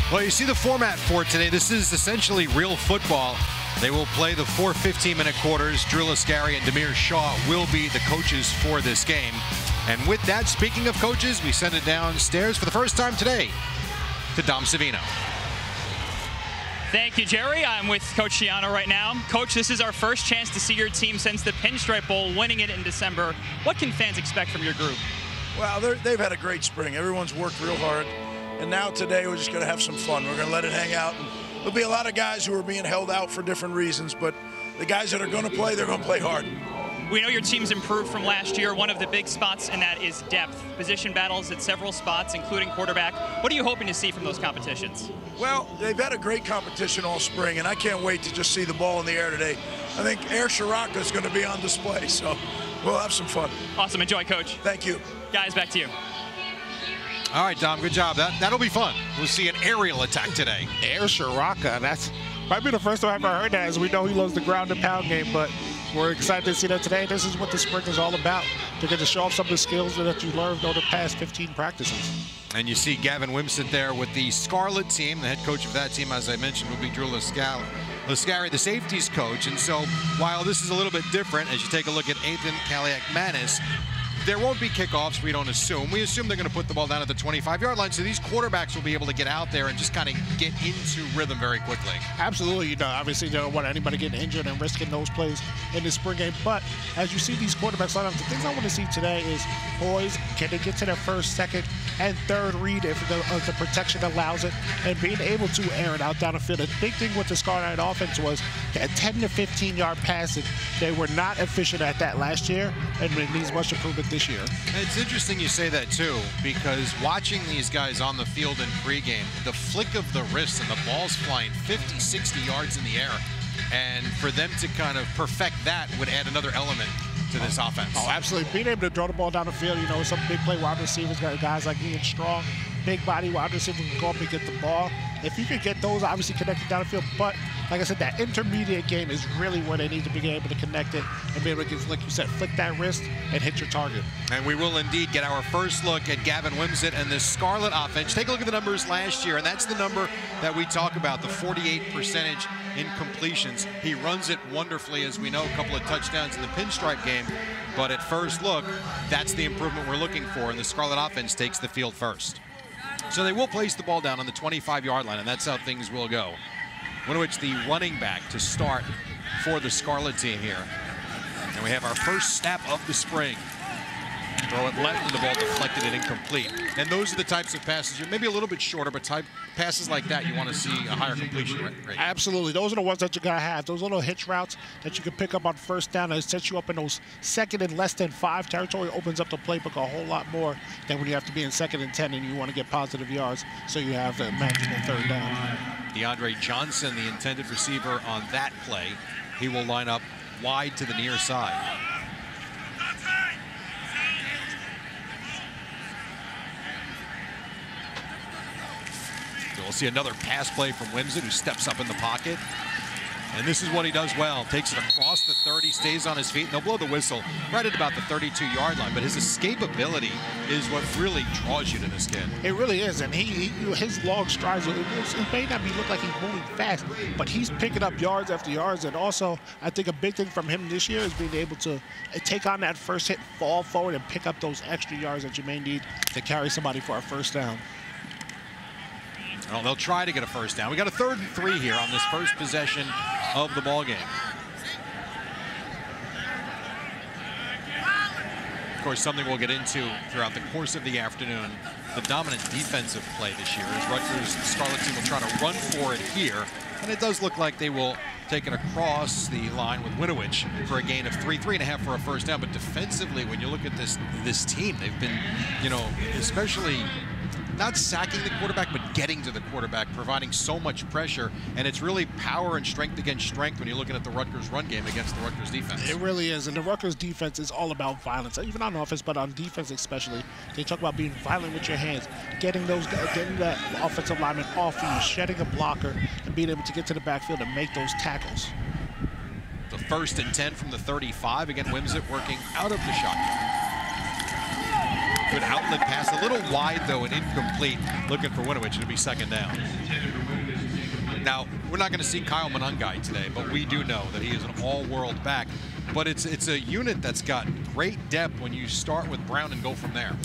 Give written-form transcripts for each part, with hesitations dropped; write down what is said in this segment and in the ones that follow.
Well, you see the format for today. This is essentially real football. They will play the 4 15-minute quarters. Drew Lascari and Demir Shaw will be the coaches for this game. And with that, speaking of coaches, we send it downstairs for the first time today to Dom Savino. Thank you, Jerry. I'm with Coach Shiano right now. Coach, this is our first chance to see your team since the Pinstripe Bowl, winning it in December. What can fans expect from your group? Well, they've had a great spring. Everyone's worked real hard. And now today we're just going to have some fun. We're going to let it hang out. And there'll be a lot of guys who are being held out for different reasons, but the guys that are going to play, they're going to play hard. We know your team's improved from last year. One of the big spots in that is depth. Position battles at several spots, including quarterback. What are you hoping to see from those competitions? Well, they've had a great competition all spring, and I can't wait to just see the ball in the air today. I think Air Shiraka is going to be on display, so we'll have some fun. Awesome. Enjoy, Coach. Thank you. Guys, back to you. All right, Dom, good job. That'll be fun. We'll see an aerial attack today. Air Shiraka, that's might be the first time I've ever heard that, as we know he loves the ground and pound game, but we're excited to see that today. This is what the spring is all about, to get to show off some of the skills that you learned over the past 15 practices. And you see Gavin Wimsett there with the Scarlet team. The head coach of that team, as I mentioned, will be Drew Lascari, the safeties coach. And so while this is a little bit different, as you take a look at Ethan Kaliak-Manis, there won't be kickoffs, we don't assume. We assume they're going to put the ball down at the 25-yard line, so these quarterbacks will be able to get out there and just kind of get into rhythm very quickly. Absolutely. Obviously, they don't want anybody getting injured and risking those plays in the spring game. But as you see these quarterbacks line up, the things I want to see today is, boys, can they get to their first, second, and third read if the protection allows it, and being able to air it out down the field. The big thing with the Scarlet offense was that 10 to 15-yard passing. They were not efficient at that last year, and it needs much improvement this year. It's interesting you say that too, because watching these guys on the field in pregame, the flick of the wrist and the ball's flying 50, 60 yards in the air, and for them to kind of perfect that would add another element to this offense. Oh, absolutely. Being able to throw the ball down the field, some big play wide receivers, got guys like Ian Strong, big body wide receivers can go up and get the ball. If you can get those obviously connected down the field, but like I said, that intermediate game is really where they need to be able to connect it and be able to, like you said, flick that wrist and hit your target. And we will indeed get our first look at Gavin Wimsett and this Scarlet offense. Take a look at the numbers last year, and that's the number that we talk about, the 48% in completions. He runs it wonderfully, as we know, a couple of touchdowns in the Pinstripe game. But at first look, that's the improvement we're looking for, and the Scarlet offense takes the field first. So they will place the ball down on the 25-yard line, and that's how things will go. Winovich, the running back, to start for the Scarlet team here. And we have our first snap of the spring. Throw it left, and the ball deflected and incomplete. And those are the types of passes, you're maybe a little bit shorter, but passes like that, you want to see a higher completion rate. Absolutely. Those are the ones that you got to have. Those little hitch routes that you can pick up on first down and set you up in those second and less than 5 territory, opens up the playbook a whole lot more than when you have to be in second and 10 and you want to get positive yards, so you have to imagine the third down. DeAndre Johnson, the intended receiver on that play. He will line up wide to the near side. We'll see another pass play from Wimsett, who steps up in the pocket. And this is what he does well. Takes it across the 30, stays on his feet, and they'll blow the whistle right at about the 32-yard line. But his escapability is what really draws you to this kid. It really is, and his long strides, it may not look like he's moving fast, but he's picking up yards after yards. And also, I think a big thing from him this year is being able to take on that first hit, fall forward, and pick up those extra yards that you may need to carry somebody for a first down. Well, they'll try to get a first down. We got a 3rd and 3 here on this first possession of the ball game. Of course, something we'll get into throughout the course of the afternoon, the dominant defensive play this year, as Rutgers' Scarlet team will try to run for it here. And it does look like they will take it across the line with Winovich for a gain of 3.5 for a first down. But defensively, when you look at this team, they've been, especially not sacking the quarterback, but getting to the quarterback, providing so much pressure. And it's really power and strength against strength when you're looking at the Rutgers run game against the Rutgers defense. It really is. And the Rutgers defense is all about violence, even on offense, but on defense especially. They talk about being violent with your hands, getting that offensive lineman off you, shedding a blocker, and being able to get to the backfield and make those tackles. The 1st and 10 from the 35. Again, Wimsett working out of the shotgun. Good outlet pass, a little wide though and incomplete. Looking for Winovich, it'll be second down. Now, we're not going to see Kyle Monangai today, but we do know that he is an all-world back. But it's a unit that's got great depth when you start with Brown and go from there.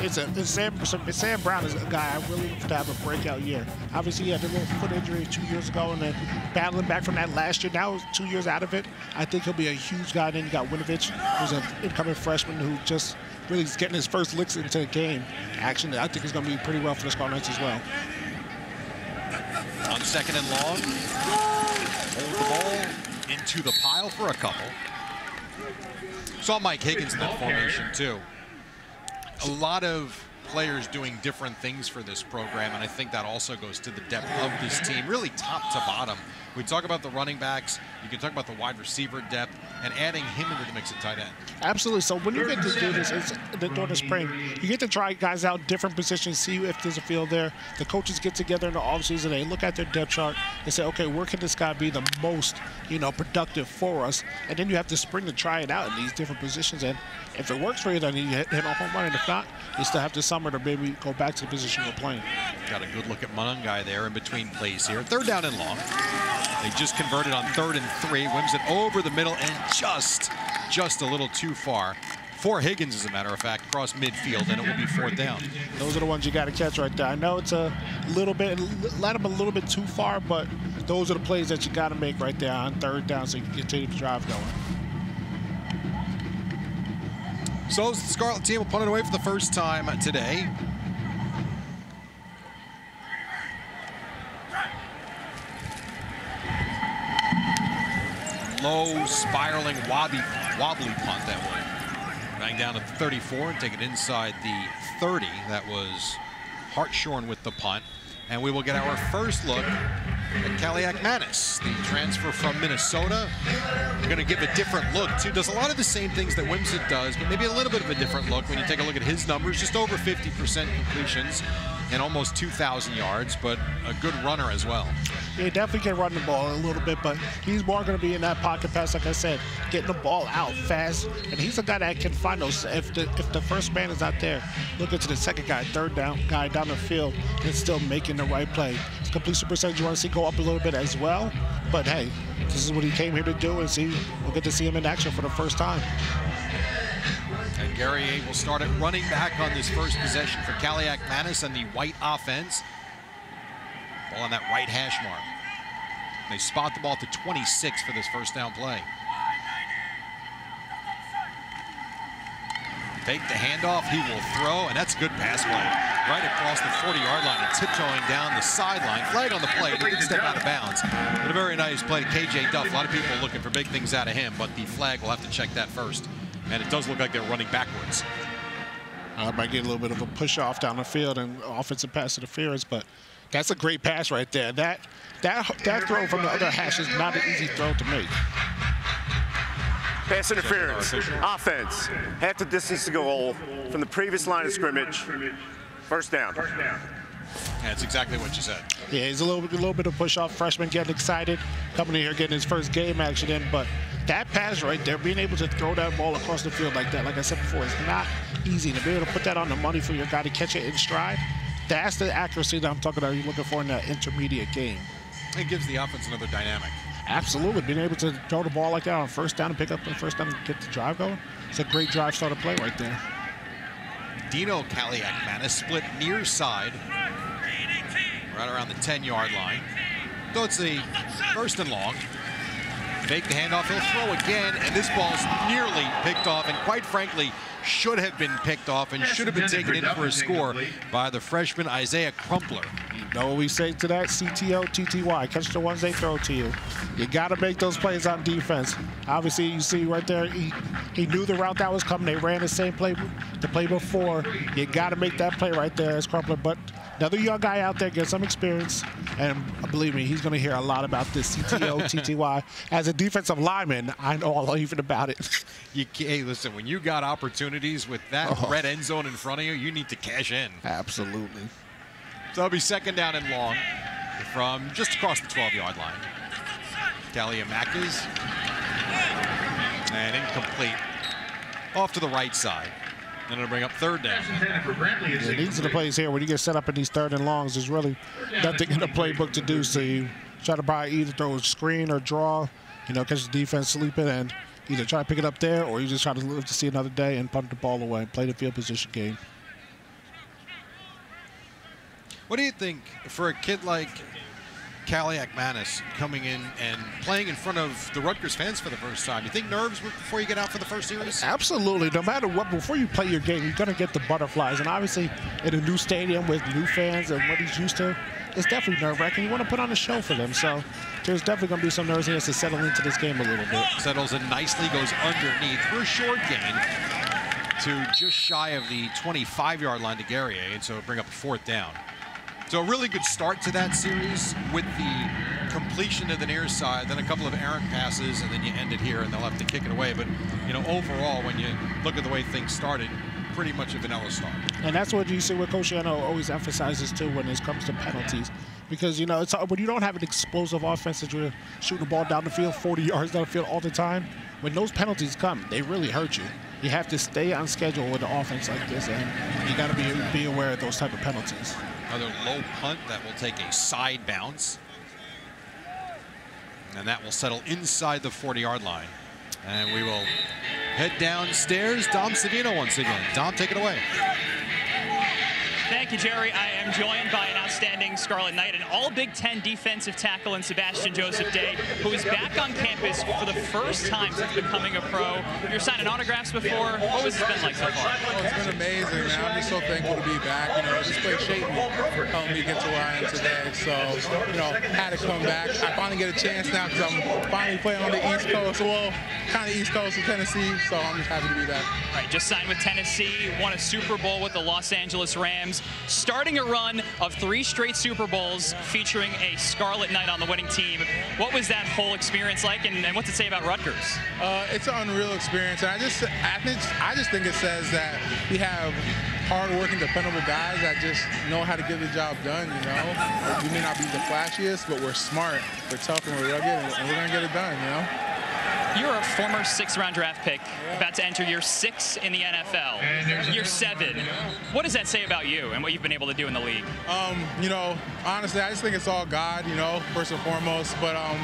Sam Brown is a guy I really look to have a breakout year. Obviously, he had a little foot injury 2 years ago and then battling back from that last year. Now, 2 years out of it, I think he'll be a huge guy. Then you got Winovich, who's an incoming freshman who just really is getting his first licks into the game. Action, I think he's going to be pretty well for the Scarlet-Knights as well. On second and long, hold the ball into the pile for a couple. Saw Mike Higgins in that formation too. A lot of players doing different things for this program, and I think that also goes to the depth of this team, really top to bottom. We talk about the running backs, you can talk about the wide receiver depth, and adding him into the mix at tight end. Absolutely. So when you get to do this during the spring, you get to try guys out different positions, see if there's a field there. The coaches get together in the offseason, they look at their depth chart and say, okay, where can this guy be the most, productive for us? And then you have the spring to try it out in these different positions. And if it works for you, then you hit a home run. And if not, you still have the summer to maybe go back to the position you're playing. Got a good look at Monangai there in between plays here. Third down and long. They just converted on 3rd and 3. Wimsatt over the middle and just a little too far. For Higgins, as a matter of fact, across midfield, and it will be 4th down. Those are the ones you got to catch right there. I know it's a little bit, let him a little bit too far, but those are the plays that you got to make right there on 3rd down so you can continue the drive going. So the Scarlet team will punt it away for the first time today. Low, spiraling, wobbly punt that way. Bang down to 34 and take it inside the 30. That was Hartshorn with the punt. And we will get our first look at Kaliak Manis, the transfer from Minnesota. We're going to give a different look, too. Does a lot of the same things that Wimsatt does, but maybe a little bit of a different look when you take a look at his numbers. Just over 50% completions and almost 2,000 yards, but a good runner as well. Yeah, definitely can run the ball a little bit, but he's more going to be in that pocket pass, like I said, getting the ball out fast. And he's a guy that can find those. If the first man is out there, looking to the second guy, 3rd down guy down the field, and still making the right play. His completion percentage you want to see go up a little bit as well. But hey, this is what he came here to do, and we'll get to see him in action for the first time. And Gary will start at running back on this first possession for Kaliak Manis and the White offense. Ball on that right hash mark. They spot the ball at the 26 for this first down play. Fake the handoff, he will throw, and that's a good pass play. Right across the 40-yard line and tiptoeing down the sideline. Flag on the play, but didn't step out of bounds. But a very nice play to KJ Duff. A lot of people looking for big things out of him, but the flag will have to check that first. And it does look like they're running backwards. I might get a little bit of a push off down the field and offensive pass interference, but that's a great pass right there. That throw from the other hash is not an easy throw to make. Pass interference, offense, half the distance to goal from the previous line of scrimmage, first down. That's exactly what you said. Yeah, he's a little bit of push off. Freshman getting excited, coming in here getting his first game action in, but that pass right there, being able to throw that ball across the field like that, like I said before, it's not easy. To be able to put that on the money for your guy to catch it in stride, that's the accuracy that I'm talking about you're looking for in that intermediate game. It gives the offense another dynamic. Absolutely. Being able to throw the ball like that on first down and pick up the first down and get the drive going, it's a great drive starter play right there. Dino Kaliak Manis split near side, right around the 10-yard line. So it's the 1st and long. Fake the handoff, he'll throw again, and this ball's nearly picked off, and quite frankly, should have been picked off and should have been taken in for a score by the freshman Isaiah Crumpler. You know what we say to that? CTO, TTY, catch the ones they throw to you. You got to make those plays on defense. Obviously, you see right there, he knew the route that was coming. They ran the same play, the play before. You got to make that play right there as Crumpler, but another young guy out there, get some experience, and believe me, he's going to hear a lot about this CTO, TTY. As a defensive lineman, I know all even about it. Hey, listen, when you got opportunities with that red end zone in front of you, you need to cash in. Absolutely. So it'll be 2nd down and long from just across the 12-yard line. Kaliamakis. And incomplete. Off to the right side. And it'll bring up third down. Yeah, these are the plays here when you get set up in these third and longs. There's really nothing in the playbook to do. So you try to buy either throw a screen or draw, catch the defense sleeping and either try to pick it up there or you just try to live to see another day and punt the ball away and play the field position game. What do you think for a kid like Kaliak Manis coming in and playing in front of the Rutgers fans for the first time? You think nerves before you get out for the first series? Absolutely. No matter what, before you play your game, you're going to get the butterflies. And obviously, in a new stadium with new fans and what he's used to, it's definitely nerve-wracking. You want to put on a show for them. So there's definitely going to be some nerves here to settle into this game a little bit. Settles in nicely, goes underneath for a short gain to just shy of the 25-yard line to Guerrier, and so bring up a fourth down. So a really good start to that series with the completion to the near side, then a couple of errant passes, and then you end it here, and they'll have to kick it away. But, overall, when you look at the way things started, pretty much a vanilla start. And that's what you see what Coach Yano always emphasizes, too, when it comes to penalties. Because, it's when you don't have an explosive offense that you're shooting the ball down the field, 40 yards down the field all the time, when those penalties come, they really hurt you. You have to stay on schedule with an offense like this, and you got to be aware of those type of penalties. Another low punt that will take a side bounce. And that will settle inside the 40-yard line. And we will head downstairs. Dom Savino once again. Dom, take it away. Thank you, Jerry. I am joined by an outstanding Scarlet Knight, an all-Big Ten defensive tackle in Sebastian Joseph Day, who is back on campus for the first time since becoming a pro. You're signing autographs before. What has it been like so far? Oh, it's been amazing, man. I'm just so thankful to be back. I just played shaped me for helping me get to where I am today. So, had to come back. I finally get a chance now because I'm finally playing on the East Coast. Well, kind of East Coast of Tennessee, so I'm just happy to be back. Right, just signed with Tennessee, won a Super Bowl with the Los Angeles Rams, starting a run of 3 straight Super Bowls featuring a Scarlet Knight on the winning team. What was that whole experience like, and what's it say about Rutgers? It's an unreal experience, and I just think it says that we have hard-working, dependable guys that just know how to get the job done. We may not be the flashiest, but we're smart, we're tough, and we're rugged, and we're gonna get it done. You're a former 6th-round draft pick, about to enter year 6 in the NFL, year 7. What does that say about you and what you've been able to do in the league? Honestly, I just think it's all God, first and foremost. But I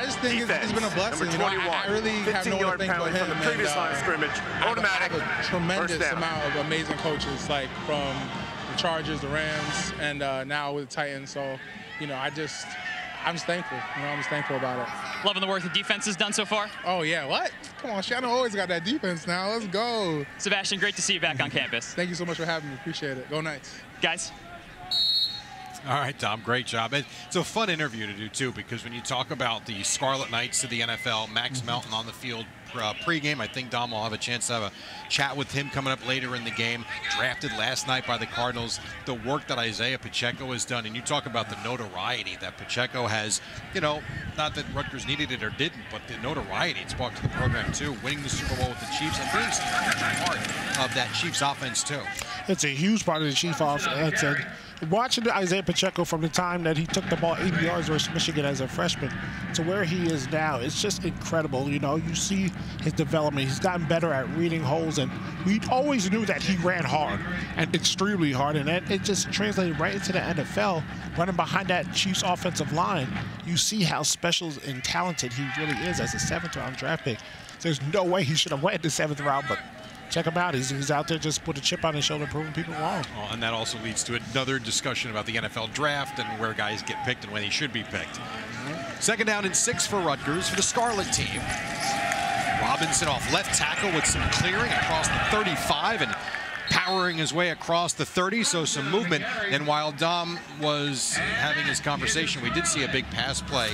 just think it's been a blessing. I really have no one to thank for him. From the previous line of scrimmage, automatic. I have a tremendous amount of amazing coaches, like from the Chargers, the Rams, and now with the Titans. So, I'm just thankful. I'm just thankful about it. Loving the work the defense has done so far? Oh, yeah. What? Come on, Shannon always got that defense now. Let's go. Sebastian, great to see you back on campus. Thank you so much for having me. Appreciate it. Go Knights. Guys. All right, Tom, great job. It's a fun interview to do, too, because when you talk about the Scarlet Knights to the NFL, Max Melton on the field pregame, I think Dom will have a chance to have a chat with him coming up later in the game. Drafted last night by the Cardinals, the work that Isaiah Pacheco has done, and you talk about the notoriety that Pacheco has, not that Rutgers needed it or didn't, but the notoriety it's brought to the program, too, winning the Super Bowl with the Chiefs and being such a part of that Chiefs offense, too. It's a huge part of the Chiefs offense. Watching Isaiah Pacheco from the time that he took the ball 80 yards versus Michigan as a freshman to where he is now, it's just incredible. You see his development. He's gotten better at reading holes, and we always knew that he ran hard and extremely hard, and it just translated right into the NFL. Running behind that Chiefs offensive line, you see how special and talented he really is as a 7th-round draft pick. There's no way he should have went the 7th round, but check him out. He's out there just put a chip on his shoulder, proving people wrong. Oh, and that also leads to another discussion about the NFL draft and where guys get picked and when they should be picked. 2nd down and 6 for Rutgers for the Scarlet team. Robinson off left tackle with some clearing across the 35 and powering his way across the 30, so some movement. And while Dom was having his conversation, we did see a big pass play.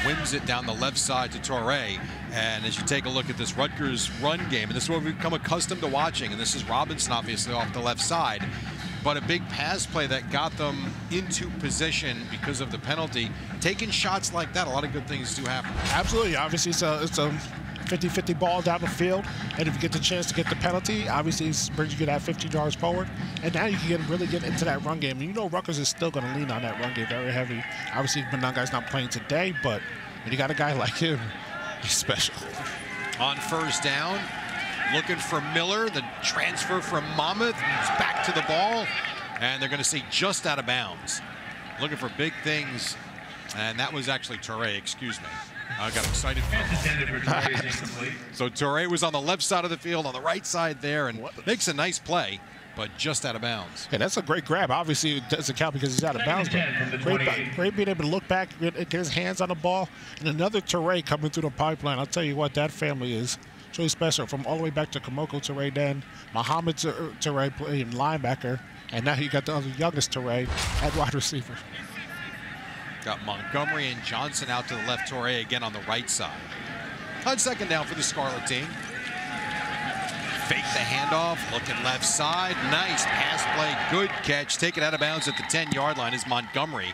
Whims it down the left side to Torrey. And as you take a look at this Rutgers run game, and this is what we've become accustomed to watching, and this is Robinson obviously off the left side, but a big pass play that got them into position because of the penalty. Taking shots like that, a lot of good things do happen. Absolutely. Obviously, it's a 50-50 ball down the field, and if you get the chance to get the penalty, obviously it brings you that 50 yards forward, and now you can really get into that run game. And Rutgers is still going to lean on that run game very heavy. Obviously, Benangai's not playing today, but when you got a guy like him, he's special. On 1st down, Looking for Miller, the transfer from Monmouth. He's back to the ball, and they're going to see just out of bounds. Looking for big things, and that was actually Touré, excuse me. I got excited. So Touré was on the left side of the field, on the right side there, and makes a nice play, but just out of bounds. Yeah, that's a great grab. Obviously, it doesn't count because he's out of bounds, but great being able to look back, get his hands on the ball, and another Touré coming through the pipeline. I'll tell you what, that family is truly special. From all the way back to Kamoko Touré, then Mohamed Touré playing linebacker, and now you got the other youngest Touré at wide receiver. Got Montgomery and Johnson out to the left, Touré again on the right side. On second down for the Scarlet team. Fake the handoff, looking left side. Nice pass play, good catch. Taken out of bounds at the 10-yard line is Montgomery.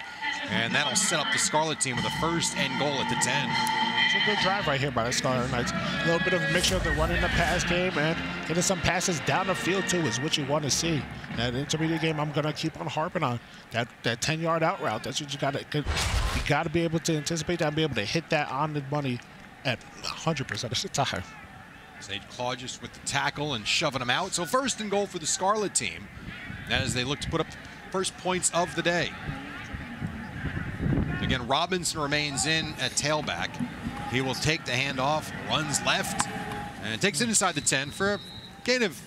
And that'll set up the Scarlet team with a 1st and goal at the 10. It's a good drive right here by the Scarlet Knights. A little bit of a mixture of the running the pass game and getting some passes down the field too is what you want to see. That intermediate game, I'm going to keep on harping on. That 10-yard out route, that's what you got to be able to anticipate that and be able to hit that on the money at 100% of the time. Sage Claudius with the tackle and shoving him out. So 1st and goal for the Scarlet team as they look to put up the first points of the day. Again, Robinson remains in at tailback. He will take the handoff, runs left, and takes it inside the 10 for a gain of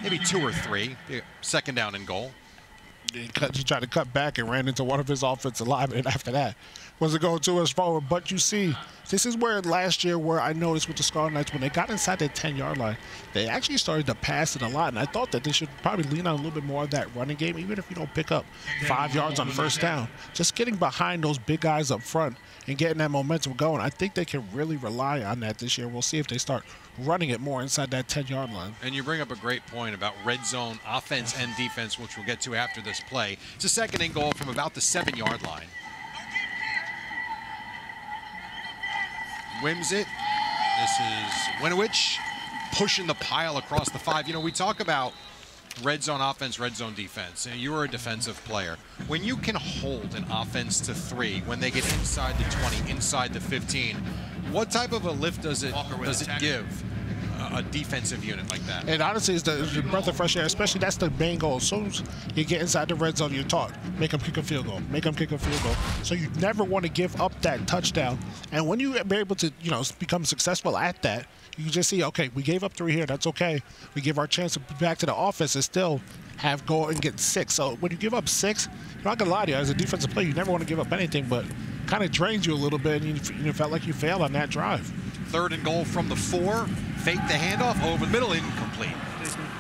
maybe 2 or 3. 2nd down and goal. He tried to cut back and ran into one of his offensive linemen after that. Wasn't going too much forward, but you see, this is where last year where I noticed with the Scarlet Knights, when they got inside that 10-yard line, they actually started to pass it a lot, and I thought that they should probably lean on a little bit more of that running game, even if you don't pick up 5 yards on 1st down. Just getting behind those big guys up front and getting that momentum going. I think they can really rely on that this year. We'll see if they start running it more inside that 10-yard line. And you bring up a great point about red zone offense and defense, which we'll get to after this play. It's a 2nd and goal from about the 7-yard line. Whims it. This is Winovich pushing the pile across the 5. You know, we talk about red zone offense, red zone defense. And you're a defensive player. When you can hold an offense to 3, when they get inside the 20, inside the 15, what type of a lift does it give a defensive unit like that? And honestly, it's the breath of fresh air, especially that's the main goal. As soon as you get inside the red zone, you're taught, make them kick a field goal, make them kick a field goal. So you never want to give up that touchdown. And when you are able to, become successful at that, you just see, okay, we gave up 3 here, that's okay. We give our chance to be back to the offense and still have go and get 6. So when you give up 6, I'm not gonna lie to you, as a defensive player, you never want to give up anything, but kind of drains you a little bit, and you felt like you failed on that drive. 3rd and goal from the 4. Fake the handoff over the middle, incomplete.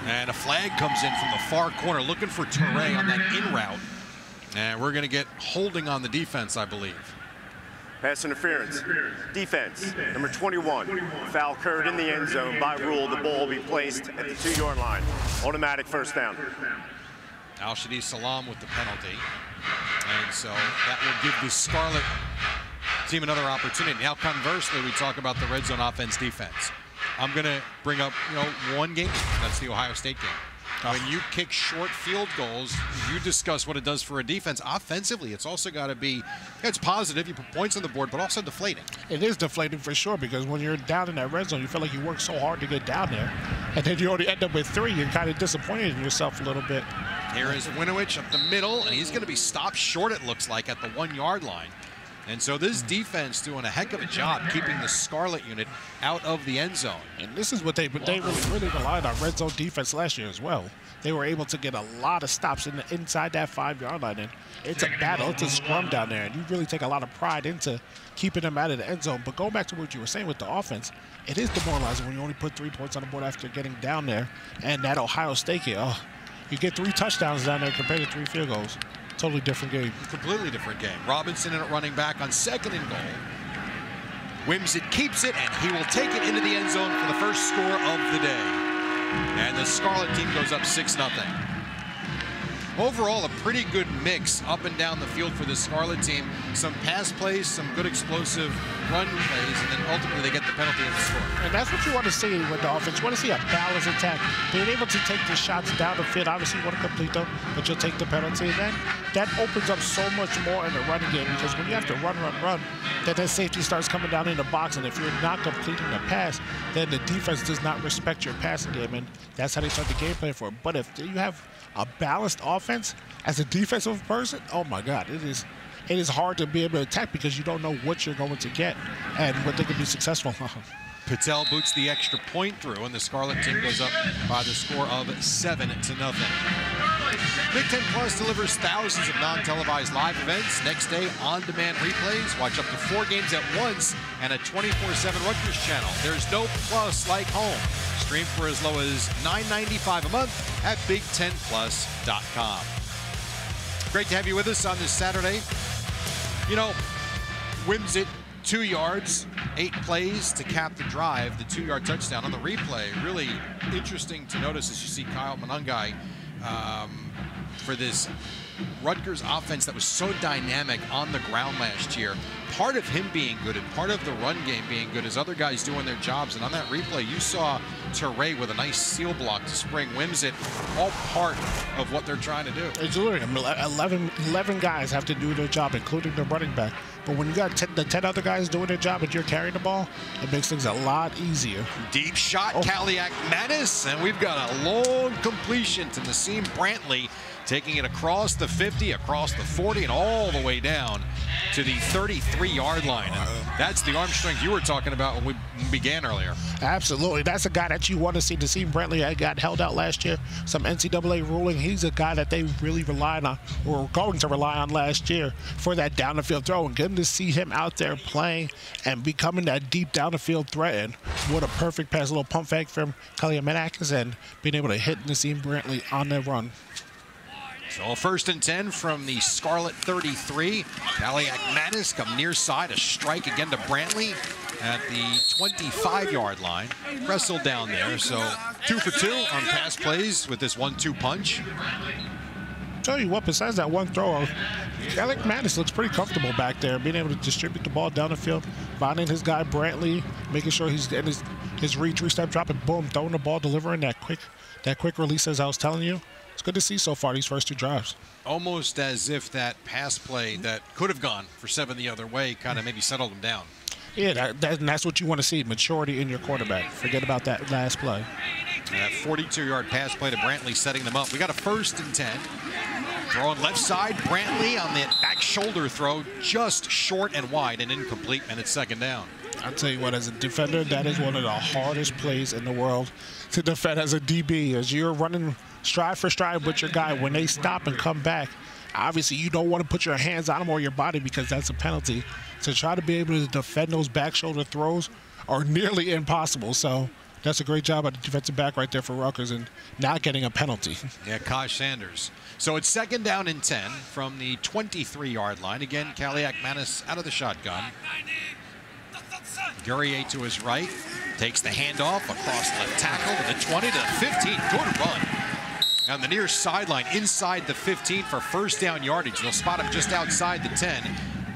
And a flag comes in from the far corner, looking for Touré on that in route. And we're going to get holding on the defense, I believe. Pass interference. Defense, number 21. Foul occurred in the end zone. By rule, the ball will be placed at the 2-yard line. Automatic 1st down. Al-Shadi Salam with the penalty. And so that will give the Scarlet team another opportunity. Now, conversely, we talk about the red zone offense defense. I'm going to bring up, one game. That's the Ohio State game. When you kick short field goals, you discuss what it does for a defense. Offensively, it's also got to be, it's positive. You put points on the board, but also deflating. It is deflating for sure, because when you're down in that red zone, you feel like you work so hard to get down there. And then you already end up with 3. You're kind of disappointed in yourself a little bit. Here is Winovich up the middle, and he's going to be stopped short, it looks like, at the 1-yard line. And so this defense doing a heck of a job keeping the Scarlet unit out of the end zone. And this is what they really relied on red zone defense last year as well. They were able to get a lot of stops inside that 5-yard line. And it's a battle, it's a scrum down there. And you really take a lot of pride into keeping them out of the end zone. But going back to what you were saying with the offense, it is demoralizing when you only put 3 points on the board after getting down there. And that Ohio State game, you get 3 touchdowns down there compared to 3 field goals. Totally different game. Completely different game. Robinson in at running back on 2nd and goal. Whims it, keeps it, and he will take it into the end zone for the first score of the day. And the Scarlet team goes up 6-0. overall a pretty good mix up and down the field for the Scarlet team. Some pass plays, some good explosive run plays, and then ultimately they get the penalty and the score. And that's what you want to see with the offense. You want to see a balanced attack. Being able to take the shots down the field, obviously you want to complete them, but you'll take the penalty. And then that opens up so much more in the running game, because when you have to run, then that safety starts coming down in the box, and if you're not completing the pass, then the defense does not respect your passing game, and that's how they start the game plan for it. But if you have a balanced offense as a defensive person, oh my God, it is hard to be able to attack because you don't know what you're going to get and what they can be successful. Patel boots the extra point through, and the Scarlet team goes up by the score of 7-0. Big Ten Plus delivers thousands of non-televised live events. Next day, on-demand replays. Watch up to 4 games at once and a 24/7 Rutgers channel. There's no plus like home. Stream for as low as $9.95 a month at BigTenPlus.com. Great to have you with us on this Saturday. You know, Wimsatt, 2 yards, 8 plays to cap the drive, the 2-yard touchdown on the replay. Really interesting to notice as you see Kyle Monangai for this Rutgers offense that was so dynamic on the ground last year. Part of him being good and part of the run game being good is other guys doing their jobs. And on that replay, you saw Teray with a nice seal block to spring Wimsatt, all part of what they're trying to do. It's literally 11 guys have to do their job, including the running back. But when you got the 10 other guys doing their job and you're carrying the ball, it makes things a lot easier. Deep shot, Kaliak Manis, and we've got a long completion to Nassim Brantley, taking it across the 50, across the 40, and all the way down to the 33-yard line. And that's the arm strength you were talking about when we began earlier. Absolutely. That's a guy that you want to see. Nassim Brantley got held out last year. Some NCAA ruling. He's a guy that they really relied on, or were going to rely on last year for that down the field throw. And getting to see him out there playing and becoming that deep down the field threat. And what a perfect pass, a little pump fake from Kaliak and being able to hit Nassim Brantley on the run. So 1st and 10 from the Scarlet 33. Kaliak Manis come near side, a strike again to Brantley at the 25-yard line. Wrestled down there, so 2 for 2 on pass plays with this 1-2 punch. Tell you what, besides that one throw, Kaliak Manis looks pretty comfortable back there, being able to distribute the ball down the field, finding his guy Brantley, making sure he's in his read, 3-step drop, and boom, throwing the ball, delivering that quick release, as I was telling you. It's good to see so far these first 2 drives. Almost as if that pass play that could have gone for 7 the other way kind of maybe settled them down. Yeah, that's what you want to see, maturity in your quarterback. Forget about that last play. And that 42-yard pass play to Brantley setting them up. We got a 1st and 10. Throwing left side, Brantley on the back shoulder throw, just short and wide and incomplete, and it's 2nd down. I'll tell you what, as a defender, that is one of the hardest plays in the world to defend as a DB. As you're running stride for stride with your guy, when they stop and come back, obviously you don't want to put your hands on them or your body because that's a penalty. To try to be able to defend those back shoulder throws are nearly impossible. So that's a great job at the defensive back right there for Rutgers and not getting a penalty. Yeah, Kosh Sanders. So it's 2nd down and 10 from the 23-yard line. Again, Kaliak Manis out of the shotgun. Guerrier to his right, takes the handoff across left tackle to the 20 to the 15. Good run. On the near sideline, inside the 15 for 1st down yardage. They'll spot him just outside the 10,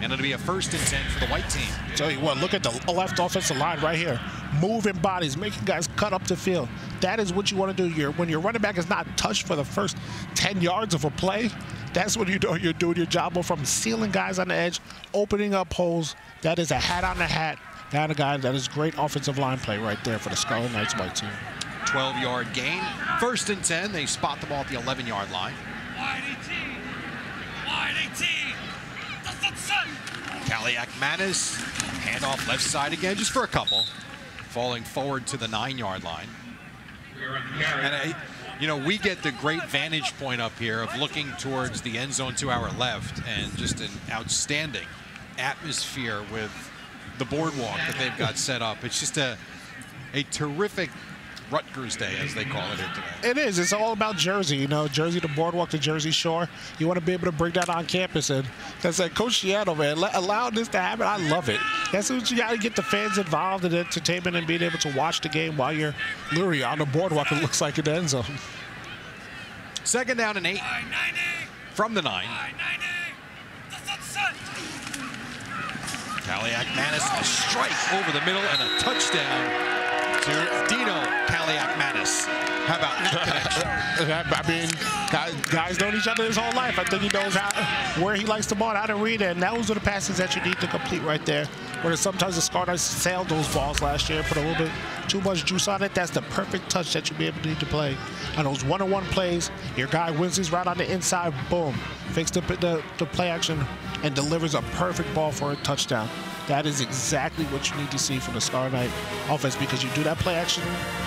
and it'll be a 1st and 10 for the white team. Tell you what, look at the left offensive line right here. Moving bodies, making guys cut up the field. That is what you want to do. When your running back is not touched for the first 10 yards of a play, that's when you're doing your job from sealing guys on the edge, opening up holes. That is a hat on the hat. That a guy that is great offensive line play right there for the Scarlet Knights white team. 12-yard gain. 1st and 10. They spot the ball at the 11-yard line. Kaliak Manis, handoff left side again, just for a couple. Falling forward to the 9-yard line. And you know, we get the great vantage point up here of looking towards the end zone to our left, and just an outstanding atmosphere with the boardwalk that they've got set up. It's just a terrific Rutgers Day, as they call it here today. It is. It's all about Jersey, you know, Jersey to Boardwalk to Jersey Shore. You want to be able to bring that on campus. And that's like Coach Seattle, man, allow this to happen. I love it. That's what you got to get the fans involved in entertainment and being able to watch the game while you're literally on the boardwalk, it looks like, in the end zone. 2nd down and 8. from the 9. Kaliak-Manis, a strike over the middle and a touchdown to Dino Kaliak-Manis. How about that connection? I mean, guys known each other his whole life. I think he knows where he likes the ball, how to read it, and those are the passes that you need to complete right there. Where sometimes the Scarlet sailed those balls last year, put a little bit too much juice on it. That's the perfect touch that you'll be able to play. On those one-on-one plays, your guy wins his right on the inside, boom, fakes the play action and delivers a perfect ball for a touchdown. That is exactly what you need to see from the Scarlet offense, because you do that play action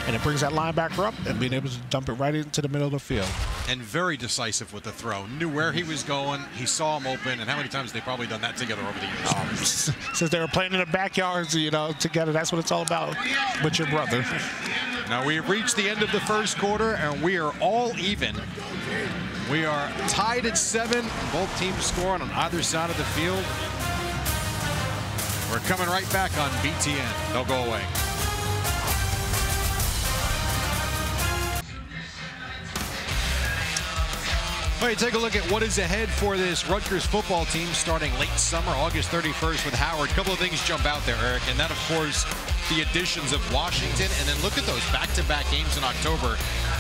and it brings that linebacker up and being able to dump it right into the middle of the field. And very decisive with the throw. Knew where he was going. He saw him open. And how many times they've probably done that together over the years? Since they were playing in the backyards, you know, together. That's what it's all about with your brother. Now we've reached the end of the first quarter and we are all even. We are tied at 7. Both teams scoring on either side of the field. We're coming right back on BTN. Don't go away. All right, take a look at what is ahead for this Rutgers football team starting late summer, August 31st with Howard. A couple of things jump out there, Eric, and that, of course, the additions of Washington. And then look at those back-to-back games in October.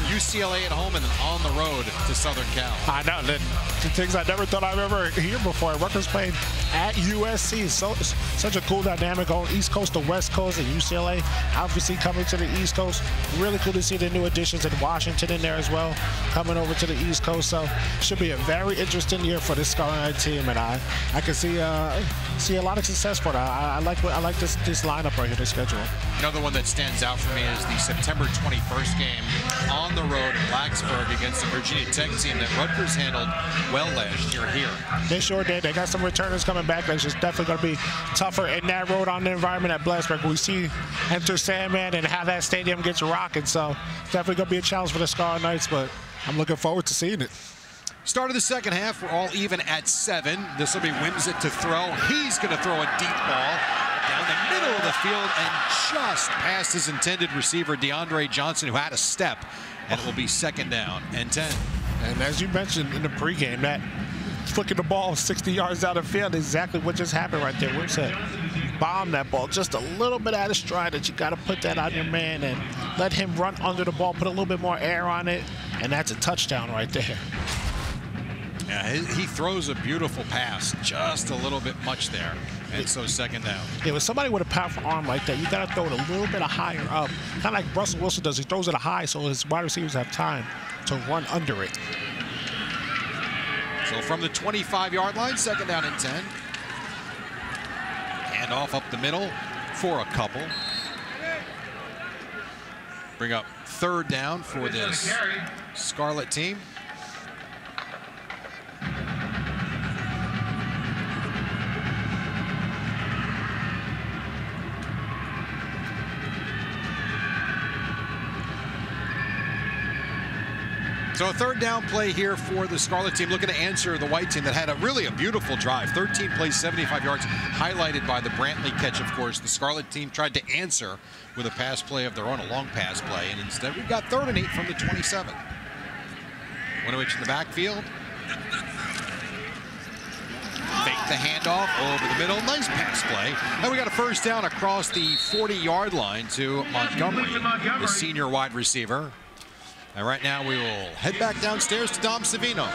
UCLA at home and then on the road to Southern Cal. I know. The things I never thought I'd ever hear before. Rutgers playing at USC. Such a cool dynamic going East Coast to West Coast, and UCLA obviously coming to the East Coast. Really cool to see the new additions in Washington in there as well, coming over to the East Coast. So should be a very interesting year for this Scarlet team, and I can see a lot of success for it. I like this lineup right here, the schedule. Another one that stands out for me is the September 21st game on the road in Blacksburg against the Virginia Tech team that Rutgers handled well last year here. They sure did. They got some returners coming back. That's just definitely going to be tougher in that road on the environment at Blacksburg. We see Enter Sandman and how that stadium gets rocking. So definitely going to be a challenge for the Scarlet Knights, but I'm looking forward to seeing it. Start of the second half, we're all even at 7. This will be Wimsatt to throw. He's going to throw a deep ball down the middle of the field and just past his intended receiver, DeAndre Johnson, who had a step. And it will be 2nd down and 10. And as you mentioned in the pregame, that flicking the ball 60 yards down the field, exactly what just happened right there. Wimsatt bombed that ball just a little bit out of stride, that you got to put that on your man and let him run under the ball, put a little bit more air on it, and that's a touchdown right there. Yeah, he throws a beautiful pass, just a little bit much there, and so 2nd down. Yeah, with somebody with a powerful arm like that, you got to throw it a little bit higher up, kind of like Russell Wilson does. He throws it high so his wide receivers have time to run under it. So from the 25-yard line, 2nd down and 10. Hand off up the middle for a couple. Bring up 3rd down for this Scarlet team. So a 3rd down play here for the Scarlet team, looking to answer the White team that had really a beautiful drive. 13 plays, 75 yards, highlighted by the Brantley catch, of course. The Scarlet team tried to answer with a pass play of their own, a long pass play, and instead we've got 3rd and 8 from the 27. Winovich in the backfield. Fake the handoff over the middle. Nice pass play. And we got a 1st down across the 40-yard line to Montgomery, the senior wide receiver. And right now we will head back downstairs to Dom Savino.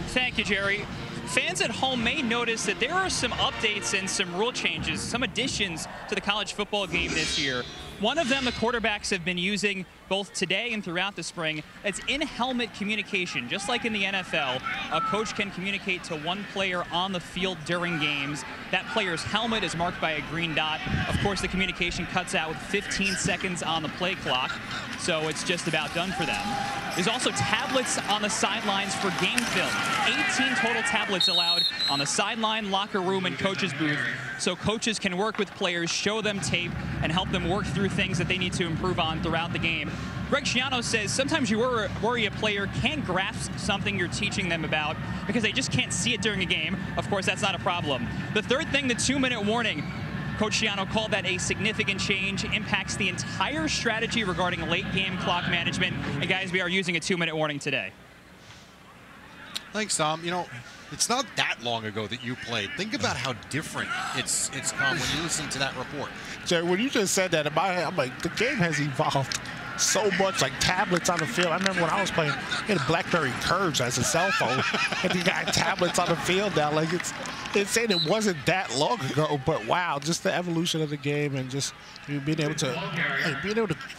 Thank you, Jerry. Fans at home may notice that there are some updates and some rule changes, some additions to the college football game this year. One of them the quarterbacks have been using both today and throughout the spring. It's in-helmet communication. Just like in the NFL, a coach can communicate to one player on the field during games. That player's helmet is marked by a green dot. Of course, the communication cuts out with 15 seconds on the play clock, so it's just about done for them. There's also tablets on the sidelines for game film. 18 total tablets allowed on the sideline, locker room, and coach's booth, so coaches can work with players, show them tape, and help them work through things that they need to improve on throughout the game. Greg Schiano says sometimes you worry a player can't grasp something you're teaching them about because they just can't see it during a game. Of course, that's not a problem. The 3rd thing, the 2-minute warning. Coach Schiano called that a significant change, impacts the entire strategy regarding late game clock management. And guys, we are using a 2-minute warning today. Thanks, Tom. You know, it's not that long ago that you played. Think about how different it's come when you listen to that report. Jerry, when you just said that, I'm like, the game has evolved so much, like tablets on the field. I remember when I was playing, we had BlackBerry Curves as a cell phone, and you got tablets on the field now. Like, it's insane. It wasn't that long ago, but wow, just the evolution of the game and just being able to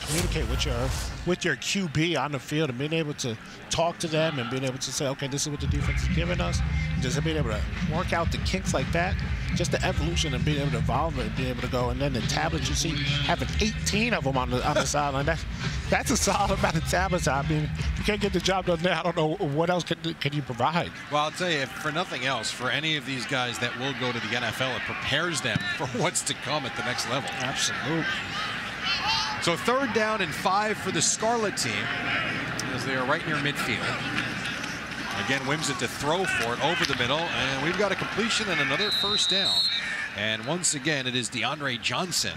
communicate with your QB on the field and being able to talk to them and being able to say, okay, this is what the defense is giving us. Just being able to work out the kinks like that, just the evolution and being able to evolve and being able to go. And then the tablets, you see, having 18 of them on the sideline. That's a solid amount of tablets. I mean, if you can't get the job done there, I don't know what else can you provide. Well, I'll tell you, if for nothing else, for any of these guys that will go to the NFL, it prepares them for what's to come at the next level. Absolutely. So 3rd down and 5 for the Scarlet team as they are right near midfield. Again, Wimsatt to throw for it over the middle, and we've got a completion and another 1st down. And once again, it is DeAndre Johnson.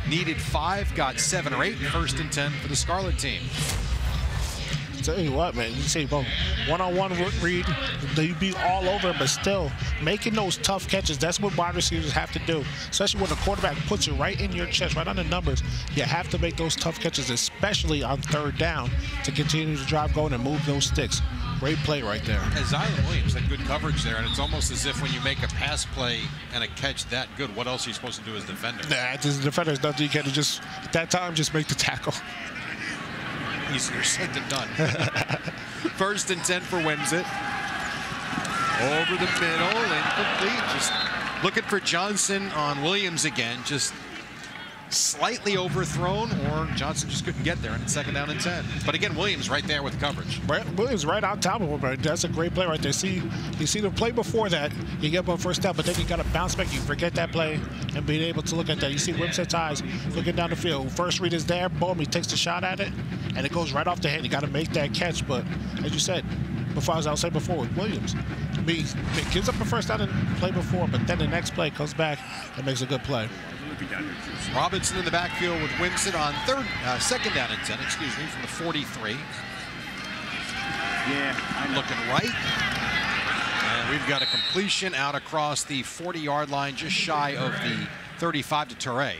Needed 5, got 7 or 8, 1st and 10 for the Scarlet team. Tell you what, man, you see both one-on-one read, they be all over, but still making those tough catches. That's what wide receivers have to do, especially when the quarterback puts it right in your chest, right on the numbers. You have to make those tough catches, especially on 3rd down, to continue to drive going and move those sticks. Great play right there. Zion Williams had good coverage there, and it's almost as if when you make a pass play and a catch that good, what else are you supposed to do as a defender? Nah, as a defender, there's nothing you can do. Just at that time, just make the tackle. Easier said than done. 1st and 10 for Wimsatt. Over the middle, incomplete. Just looking for Johnson on Williams again. Just slightly overthrown, or Johnson just couldn't get there, and it's 2nd down and 10. But again, Williams right there with coverage. Williams right on top of him, but that's a great play right there. You see the play before that, you get up on 1st down, but then you got to bounce back. You forget that play and being able to look at that. You see Wimsatt's eyes looking down the field. First read is there, boom, he takes the shot at it, and it goes right off the head. You got to make that catch, but as you said, as I was saying before with Williams, he gives up a 1st down and play before, but then the next play comes back and makes a good play. Robinson in the backfield with Wimsatt on 2nd down and 10, from the 43. I'm looking right. And we've got a completion out across the 40-yard line, just shy of the 35 to Toure.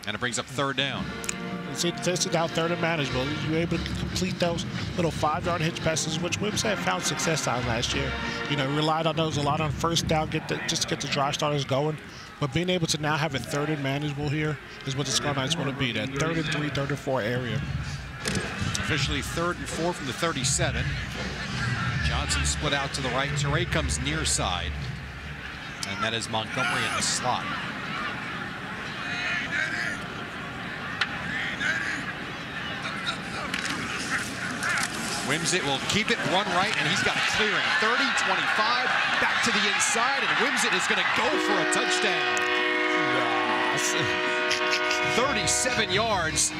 And it brings up 3rd down. See, this is now 3rd and manageable. You're able to complete those little 5-yard hitch passes, which Wimsatt found success on last year. Relied on those a lot on 1st down, just to get the drive starters going. But being able to now have a 3rd and manageable here is what the Scarlet-Whites want to be, that 3rd and 3, 3rd and 4 area. Officially 3rd and 4 from the 37. Johnson split out to the right. Toure comes near side. And that is Montgomery in the slot. Wimsatt will keep it, run right, and he's got a clearing. 30, 25, back to the inside, and Wimsatt is going to go for a touchdown. 37 yards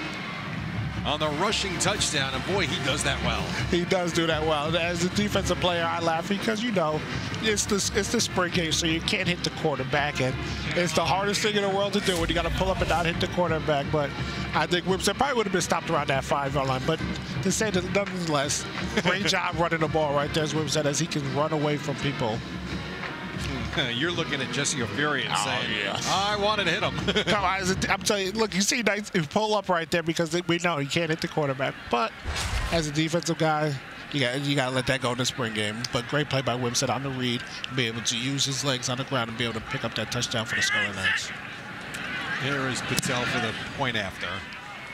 on the rushing touchdown, and boy, he does that well. He does do that well. As a defensive player, I laugh because, it's the spring game, so you can't hit the quarterback, and it's the hardest thing in the world to do when you got to pull up and not hit the quarterback. But I think Wimsatt probably would have been stopped around that 5-yard line. But to say that, nonetheless, great job running the ball right there as Wimsatt, as he can run away from people. You're looking at Jesse O'Furian saying, I wanted to hit him. Come on, I'm telling you, look, you see nice pull up right there because we know he can't hit the quarterback. But as a defensive guy, you got to let that go in the spring game. But great play by Wimsatt on the read, be able to use his legs on the ground and be able to pick up that touchdown for the Scarlet-Whites. Here is Patel for the point after.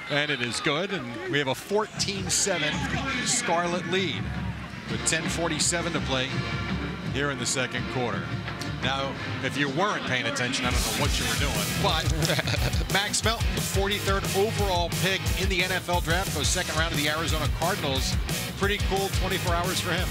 And it is good, and we have a 14-7 Scarlet lead with 10:47 to play here in the 2nd quarter. Now, if you weren't paying attention, I don't know what you were doing, but Max Melton, the 43rd overall pick in the NFL draft, goes 2nd round of the Arizona Cardinals. Pretty cool 24 hours for him.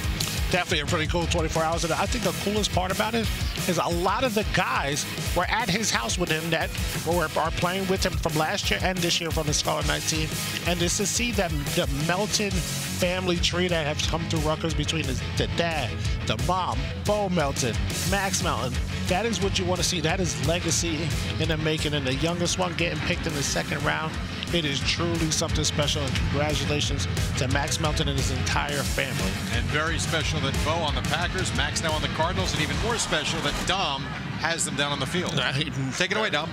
Definitely a pretty cool 24 hours. And I think the coolest part about it is a lot of the guys were at his house with him that are playing with him from last year and this year from the Scarlet-White team. And just to see them, the Melton family tree that has come through Rutgers between the dad, the mom, Bo Melton, Max Melton, that is what you want to see. That is legacy in the making. And the youngest one getting picked in the 2nd round It is truly something special, and congratulations to Max Melton and his entire family. And very special that Bo on the Packers, Max now on the Cardinals, and even more special that Dom has them down on the field. Take it away, Dom.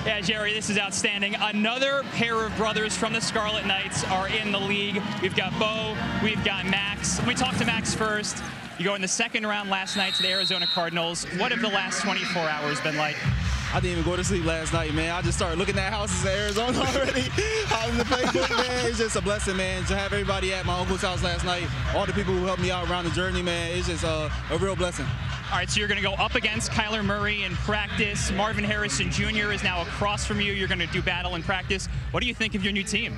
Yeah, Jerry, this is outstanding. Another pair of brothers from the Scarlet Knights are in the league. We've got Bo, we've got Max. We talked to Max first. You go in the second round last night to the Arizona Cardinals. What have the last 24 hours been like? I didn't even go to sleep last night, man. I just started looking at houses in Arizona already. Out in the playbook, man. It's just a blessing, man. To have everybody at my uncle's house last night, all the people who helped me out around the journey, man, it's just a real blessing. All right, so you're going to go up against Kyler Murray in practice. Marvin Harrison Jr. is now across from you. You're going to do battle in practice. What do you think of your new team?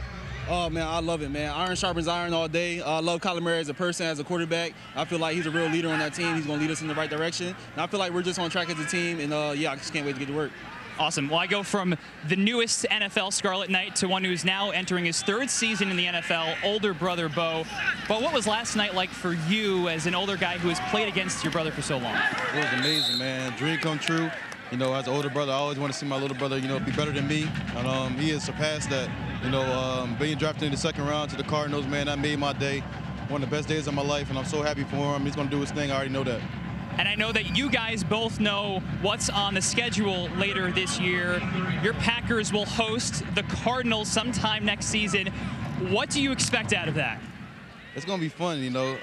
Oh, man, I love it, man. Iron sharpens iron all day. I love Kyler Murray as a person, as a quarterback. I feel like he's a real leader on that team. He's going to lead us in the right direction. And I feel like we're just on track as a team. And, yeah, I just can't wait to get to work. Awesome. Well, I go from the newest NFL Scarlet Knight to one who's now entering his third season in the NFL, older brother Bo. But what was last night like for you as an older guy who has played against your brother for so long? It was amazing, man. Dream come true. You know, as an older brother, I always want to see my little brother, you know, be better than me. And he has surpassed that. You know, being drafted in the second round to the Cardinals, man, that made my day. One of the best days of my life, and I'm so happy for him. He's going to do his thing. I already know that. And I know that you guys both know what's on the schedule later this year. Your Packers will host the Cardinals sometime next season. What do you expect out of that? It's going to be fun, you know.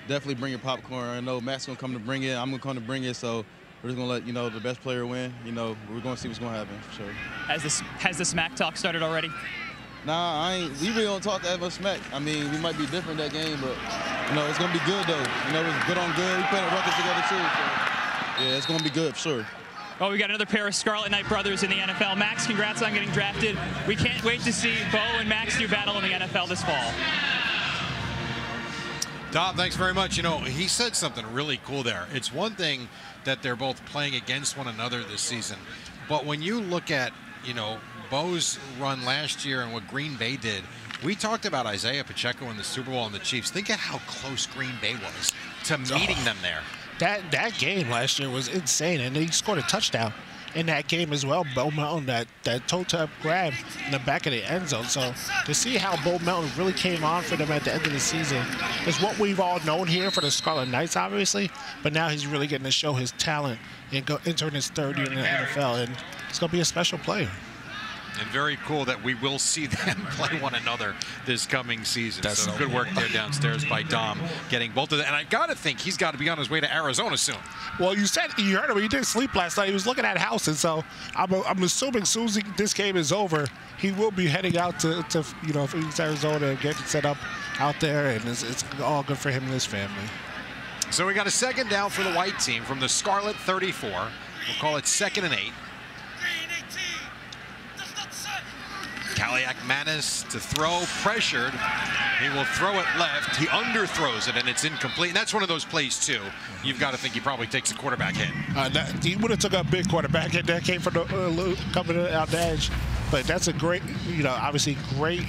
Definitely bring your popcorn. I know Matt's going to come to bring it. I'm going to come to bring it. So we're just going to let, you know, the best player win. You know, we're going to see what's going to happen for sure. Has the smack talk started already? Nah, we really don't talk that much smack. I mean, we might be different that game, but, you know, it's going to be good, though. You know, it's good on good. We played at Rutgers together, too. So, yeah, it's going to be good for sure. Well, we got another pair of Scarlet Knight brothers in the NFL. Max, congrats on getting drafted. We can't wait to see Bo and Max do battle in the NFL this fall. Dom, thanks very much. You know, he said something really cool there. It's one thing that they're both playing against one another this season, but when you look at, you know, Bo's run last year and what Green Bay did, we talked about Isaiah Pacheco in the Super Bowl and the Chiefs. Think of how close Green Bay was to meeting them there. That game last year was insane, and he scored a touchdown in that game as well. Bo Melton, that toe-tap grab in the back of the end zone. So to see how Bo Melton really came on for them at the end of the season is what we've all known here for the Scarlet Knights, obviously. But now he's really getting to show his talent and entering his third year in the NFL, and it's going to be a special player. And very cool that we will see them play one another this coming season. So good work there downstairs by Dom, getting both of them. And I got to think he's got to be on his way to Arizona soon. Well, you heard him. He didn't sleep last night. He was looking at houses. So I'm assuming as soon as this game is over, he will be heading out to you know, Phoenix, Arizona, and get set up out there. And it's all good for him and his family. So we got a second down for the white team from the Scarlet 34. We'll call it 2nd and 8. Kaliak Manis to throw, pressured. He will throw it left. He underthrows it, and it's incomplete. And that's one of those plays, too. You've got to think he probably takes a quarterback hit. He would have took a big quarterback hit. That came from the coming out the edge. But that's a great, you know, obviously great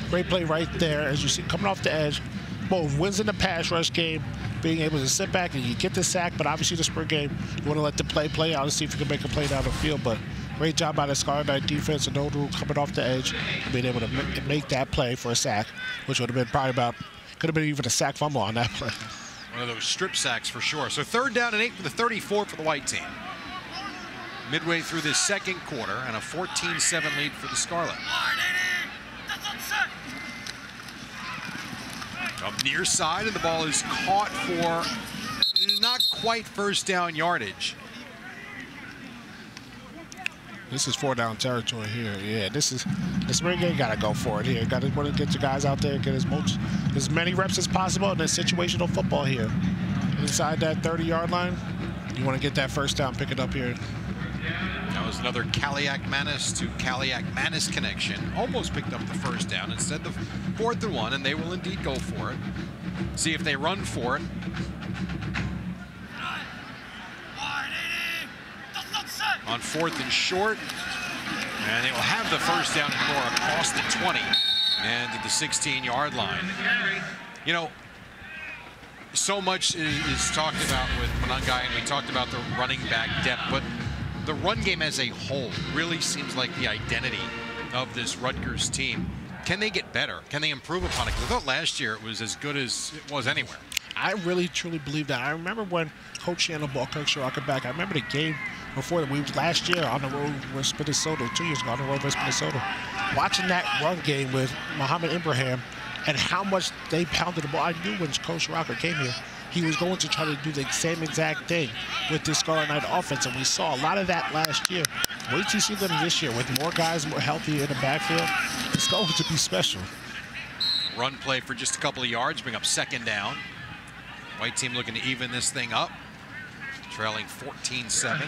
play right there. As you see, coming off the edge, both wins in the pass rush game, being able to sit back and you get the sack. But obviously the spring game, you want to let the play out and see if you can make a play down the field. But great job by the Scarlet Knight defense and Odu coming off the edge, being able to make that play for a sack, which would have been probably could have been even a sack fumble on that play. One of those strip sacks for sure. So 3rd down and 8 for the 34 for the white team. Midway through this second quarter, and a 14-7 lead for the Scarlet. Up near side, and the ball is caught for not quite first down yardage. This is 4-down territory here. Yeah, the spring game got to go for it here. Got to want to get your guys out there, get as many reps as possible in this situational football here. Inside that 30-yard line, you want to get that first down, pick it up here. That was another Kaliak Manis to Kaliak Manis connection. Almost picked up the first down. Instead, the 4th and 1, and they will indeed go for it. See if they run for it. On 4th and short, and they will have the first down and more across the 20 and to the 16-yard line. You know, so much is talked about with Monangai, and we talked about the running back depth, but the run game as a whole really seems like the identity of this Rutgers team. Can they get better? Can they improve upon it? Because I thought last year it was as good as it was anywhere. I really, truly believe that. I remember when Coach Shannon brought Kirk Shiraka back. I remember the game before that. We last year on the road with Minnesota, 2 years ago on the road with Minnesota. Watching that run game with Muhammad Ibrahim and how much they pounded the ball. I knew when Coach Shiraka came here, he was going to try to do the same exact thing with this Scarlet-White offense, and we saw a lot of that last year. Wait till you see them this year with more guys more healthy in the backfield. It's going to be special. Run play for just a couple of yards, bring up 2nd down. White team looking to even this thing up, trailing 14-7.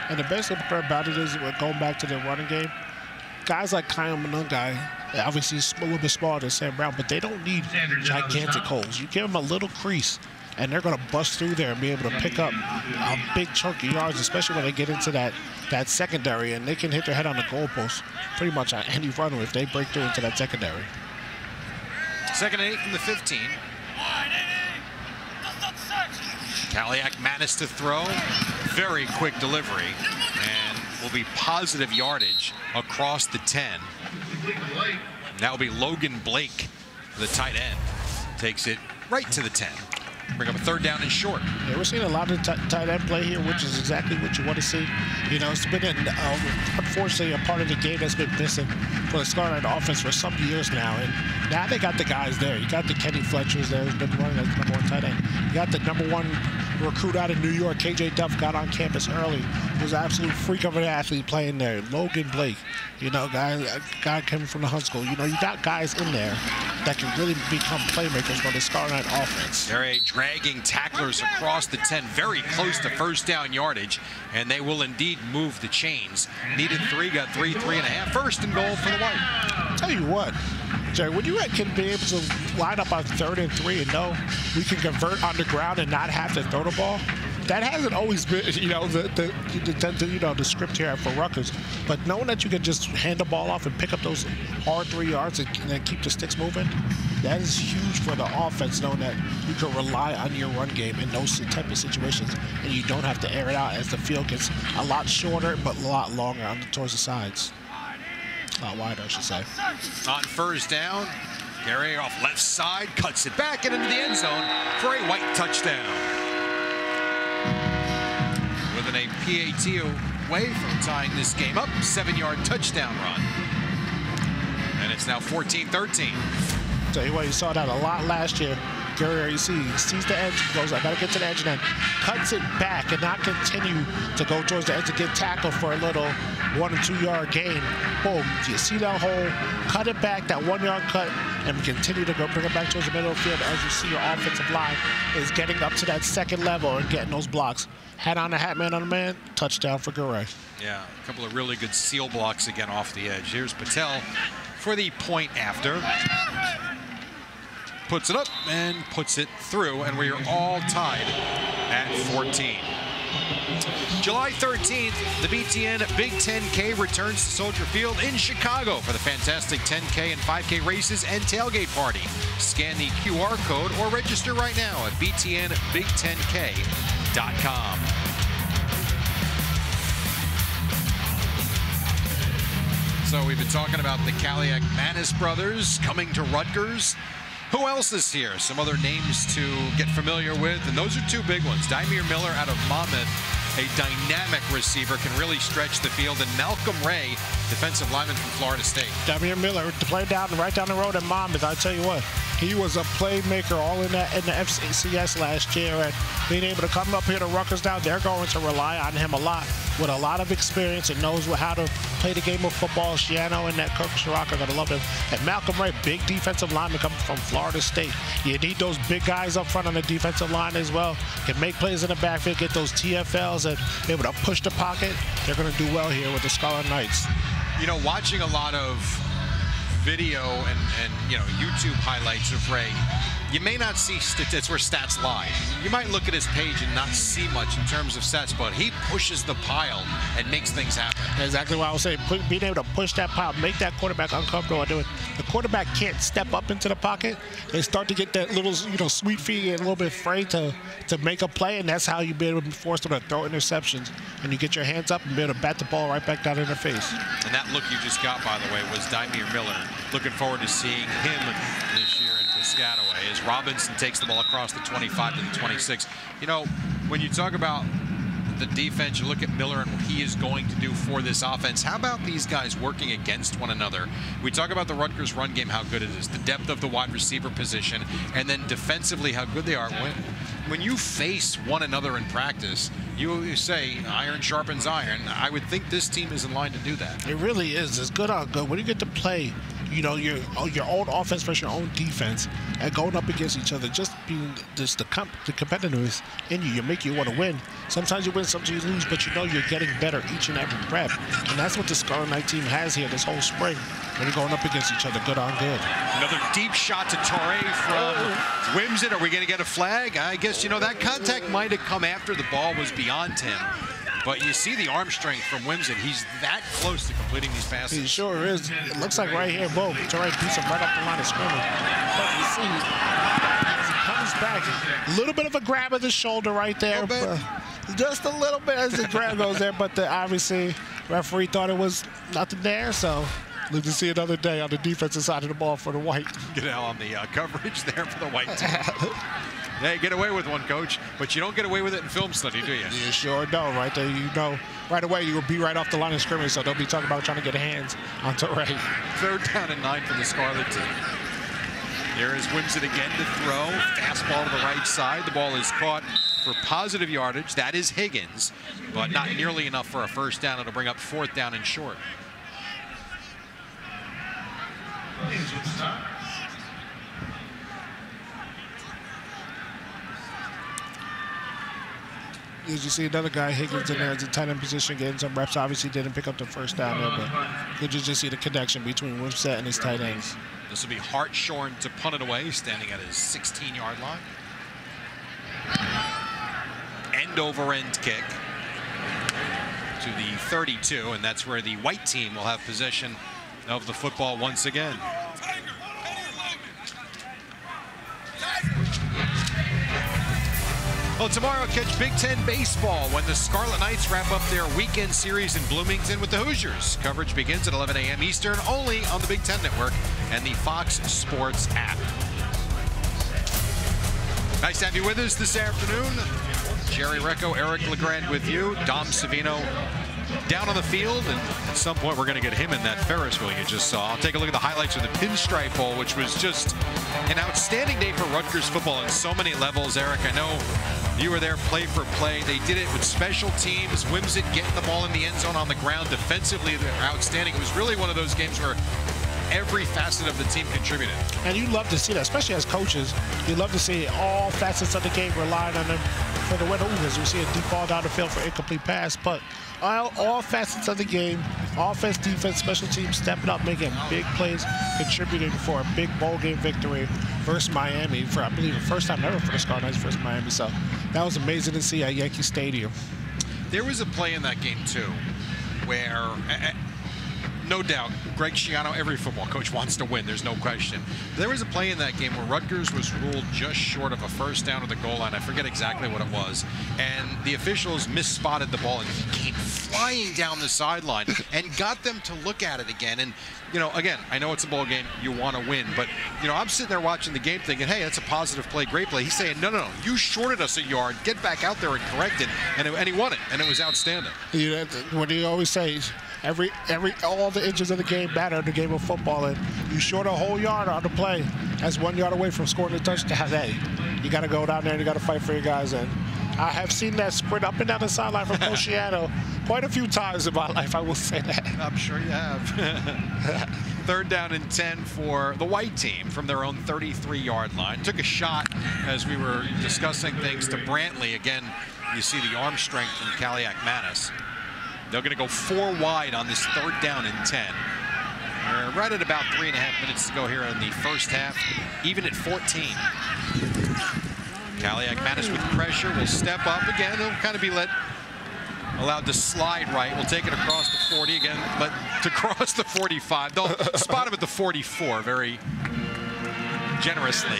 And the best part about it is, going back to the running game, guys like Kyle Manungai, obviously he's a little bit smaller than Sam Brown, but they don't need gigantic holes. You give them a little crease, and they're going to bust through there and be able to pick up a big chunk of yards, especially when they get into that secondary, and they can hit their head on the goalpost pretty much on any runner if they break through into that secondary. 2nd and 8 from the 15. Kaliak-Manis to throw. Very quick delivery. And will be positive yardage across the 10. And that will be Logan Blake, the tight end. Takes it right to the 10. Bring up a 3rd down and short. Yeah, we're seeing a lot of tight end play here, which is exactly what you want to see. You know, it's been, unfortunately, a part of the game that's been missing for the Scarlet-White offense for some years now. And now they got the guys there. You got the Kenny Fletchers there, who's been running as the #1 tight end. You got the #1 recruit out of New York, KJ Duff, got on campus early. He was an absolute freak of an athlete playing there. Logan Blake, you know, guy coming from the Hunt School. You know, you got guys in there that can really become playmakers for the Scarlet-White offense. They're dragging tacklers across the 10, very close to 1st down yardage, and they will indeed move the chains. Needed 3, got 3, 3.5. 1st and goal for the White. Tell you what, Jerry, when you can be able to line up on 3rd and 3 and know we can convert on the ground and not have to throw the ball, that hasn't always been, you know, the script here for Rutgers. But knowing that you can just hand the ball off and pick up those hard 3 yards and then keep the sticks moving, that is huge for the offense, knowing that you can rely on your run game in those type of situations, and you don't have to air it out as the field gets a lot shorter but a lot longer towards the sides. A lot wider, I should say. On 1st down, Gary off left side, cuts it back and into the end zone for a White touchdown. Within a PAT away from tying this game up, 7-yard touchdown run. And it's now 14-13. Tell you what, you saw that a lot last year. Gary, you see, he sees the edge, goes, I got to get to the edge, and then cuts it back and not continue to go towards the edge to get tackled for a little 1 or 2 yard gain. Boom, you see that hole, cut it back, that 1 yard cut, and continue to go bring it back towards the middle of the field as you see your offensive line is getting up to that 2nd level and getting those blocks. Hat on the hat, man on the man, touchdown for Gary. Yeah, a couple of really good seal blocks again off the edge. Here's Patel for the point after. Puts it up and puts it through, and we are all tied at 14. July 13th, the BTN Big 10K returns to Soldier Field in Chicago for the fantastic 10K and 5K races and tailgate party. Scan the QR code or register right now at btnbig10k.com. So we've been talking about the Kaliak-Manis brothers coming to Rutgers. Who else is here? Some other names to get familiar with, and those are 2 big ones. Dymere Miller out of Monmouth, a dynamic receiver, can really stretch the field, and Malcolm Ray, defensive lineman from Florida State. Dymere Miller, to play right down the road in Monmouth, I'll tell you what, he was a playmaker all in the FCS last year, and being able to come up here to Rutgers now, they're going to rely on him a lot, with a lot of experience and knows how to play the game of football. Shiano and that Kirk Shiraka are going to love him. And Malcolm Ray, big defensive lineman coming from Florida State. You need those big guys up front on the defensive line as well. Can make plays in the backfield, get those TFLs, and be able to push the pocket. They're going to do well here with the Scarlet Knights. You know, watching a lot of video and YouTube highlights of Ray, you may not see that's where stats lie. You might look at his page and not see much in terms of stats, but he pushes the pile and makes things happen. Exactly what I was saying. Being able to push that pile, make that quarterback uncomfortable. The quarterback can't step up into the pocket. They start to get that little, sweet feet and a little bit afraid to make a play, and that's how you be able to force them to throw interceptions. And you get your hands up and be able to bat the ball right back down in their face. And that look you just got, by the way, was Dymere Miller. Looking forward to seeing him this year in Piscataway as Robinson takes the ball across the 25 to the 26. When you talk about the defense, you look at Miller and what he is going to do for this offense. How about these guys working against one another? We talk about the Rutgers run game, how good it is, the depth of the wide receiver position, and then defensively how good they are. When you face one another in practice, you say iron sharpens iron. I would think this team is in line to do that. It really is. It's good on good. When you get to play, your own offense versus your own defense and going up against each other, just being the competitiveness in you make you want to win. Sometimes you win, sometimes you lose, but you're getting better each and every rep. And that's what the Scarlet-White team has here this whole spring. When you're going up against each other, good on good. Another deep shot to Torrey from Wimsett. Are we going to get a flag? I guess, that contact might have come after the ball was beyond him. But you see the arm strength from Wimsett. He's that close to completing these passes. He sure is. It looks like right here, boom, Torrey beats him right up the line of scrimmage. But you see, as he comes back, a little bit of a grab of the shoulder right there. Just a little bit as the grab goes there, but obviously referee thought it was nothing there, so live to see another day on the defensive side of the ball for the White. Get out on the coverage there for the White team. Hey, get away with one, Coach, but you don't get away with it in film study, do you? You sure don't, right there. Right away you will be right off the line of scrimmage, so don't be talking about trying to get hands on Torrey. 3rd down and 9 for the Scarlet team. Here is Wimsett again to throw. Fastball to the right side. The ball is caught for positive yardage. That is Higgins, but not nearly enough for a 1st down. It'll bring up 4th down and short. As you see another guy, Higgins, in there as a tight end position, getting some reps. Obviously didn't pick up the 1st down there, but good to just see the connection between Wimsett and his tight ends. This will be Hartshorn to punt it away, standing at his 16-yard line. End-over-end kick to the 32, and that's where the White team will have possession of the football once again. Well, tomorrow catch Big Ten baseball when the Scarlet Knights wrap up their weekend series in Bloomington with the Hoosiers. Coverage begins at 11 a.m. Eastern, only on the Big Ten Network and the Fox Sports app. Nice to have you with us this afternoon. Jerry Recco, Eric LeGrand with you. Dom Savino down on the field, and at some point we're going to get him in that Ferris wheel you just saw. I'll take a look at the highlights of the Pinstripe Bowl, which was just an outstanding day for Rutgers football on so many levels. Eric, I know you were there play for play. They did it with special teams. Wimsett getting the ball in the end zone on the ground. Defensively, they're outstanding. It was really one of those games where every facet of the team contributed. And you love to see that, especially as coaches. You love to see all facets of the game relying on them for the win. We see a deep ball down the field for incomplete pass, but all facets of the game, offense, defense, special teams stepping up, making big plays, contributing for a big bowl game victory versus Miami for, I believe, the first time ever for the Scarlet Knights versus Miami. So that was amazing to see at Yankee Stadium. There was a play in that game, too, where no doubt, Greg Schiano, every football coach wants to win. There's no question. There was a play in that game where Rutgers was ruled just short of a 1st down at the goal line. I forget exactly what it was. And the officials misspotted the ball and came flying down the sideline and got them to look at it again. And, again, I know it's a ball game. You want to win. But, I'm sitting there watching the game thinking, hey, that's a positive play, great play. He's saying, no, you shorted us a yard. Get back out there and correct it. And he won it. And it was outstanding. What do you always say? All the inches of the game matter in the game of football, and you short a whole yard on the play. That's 1 yard away from scoring a touchdown. Hey, you got to go down there and you got to fight for your guys. And I have seen that sprint up and down the sideline from Coach Schiano quite a few times in my life, I will say that. I'm sure you have. 3rd down and 10 for the White team from their own 33-yard line. Took a shot as we were discussing things to Brantley. Again, you see the arm strength from Kaliak Manis. They're going to go 4 wide on this 3rd down and 10. We're right at about 3.5 minutes to go here in the first half, even at 14. Kaliak-Manis with pressure will step up again. He'll kind of be allowed to slide right. We'll take it across the 40 again, but to cross the 45. They'll spot him at the 44 very generously.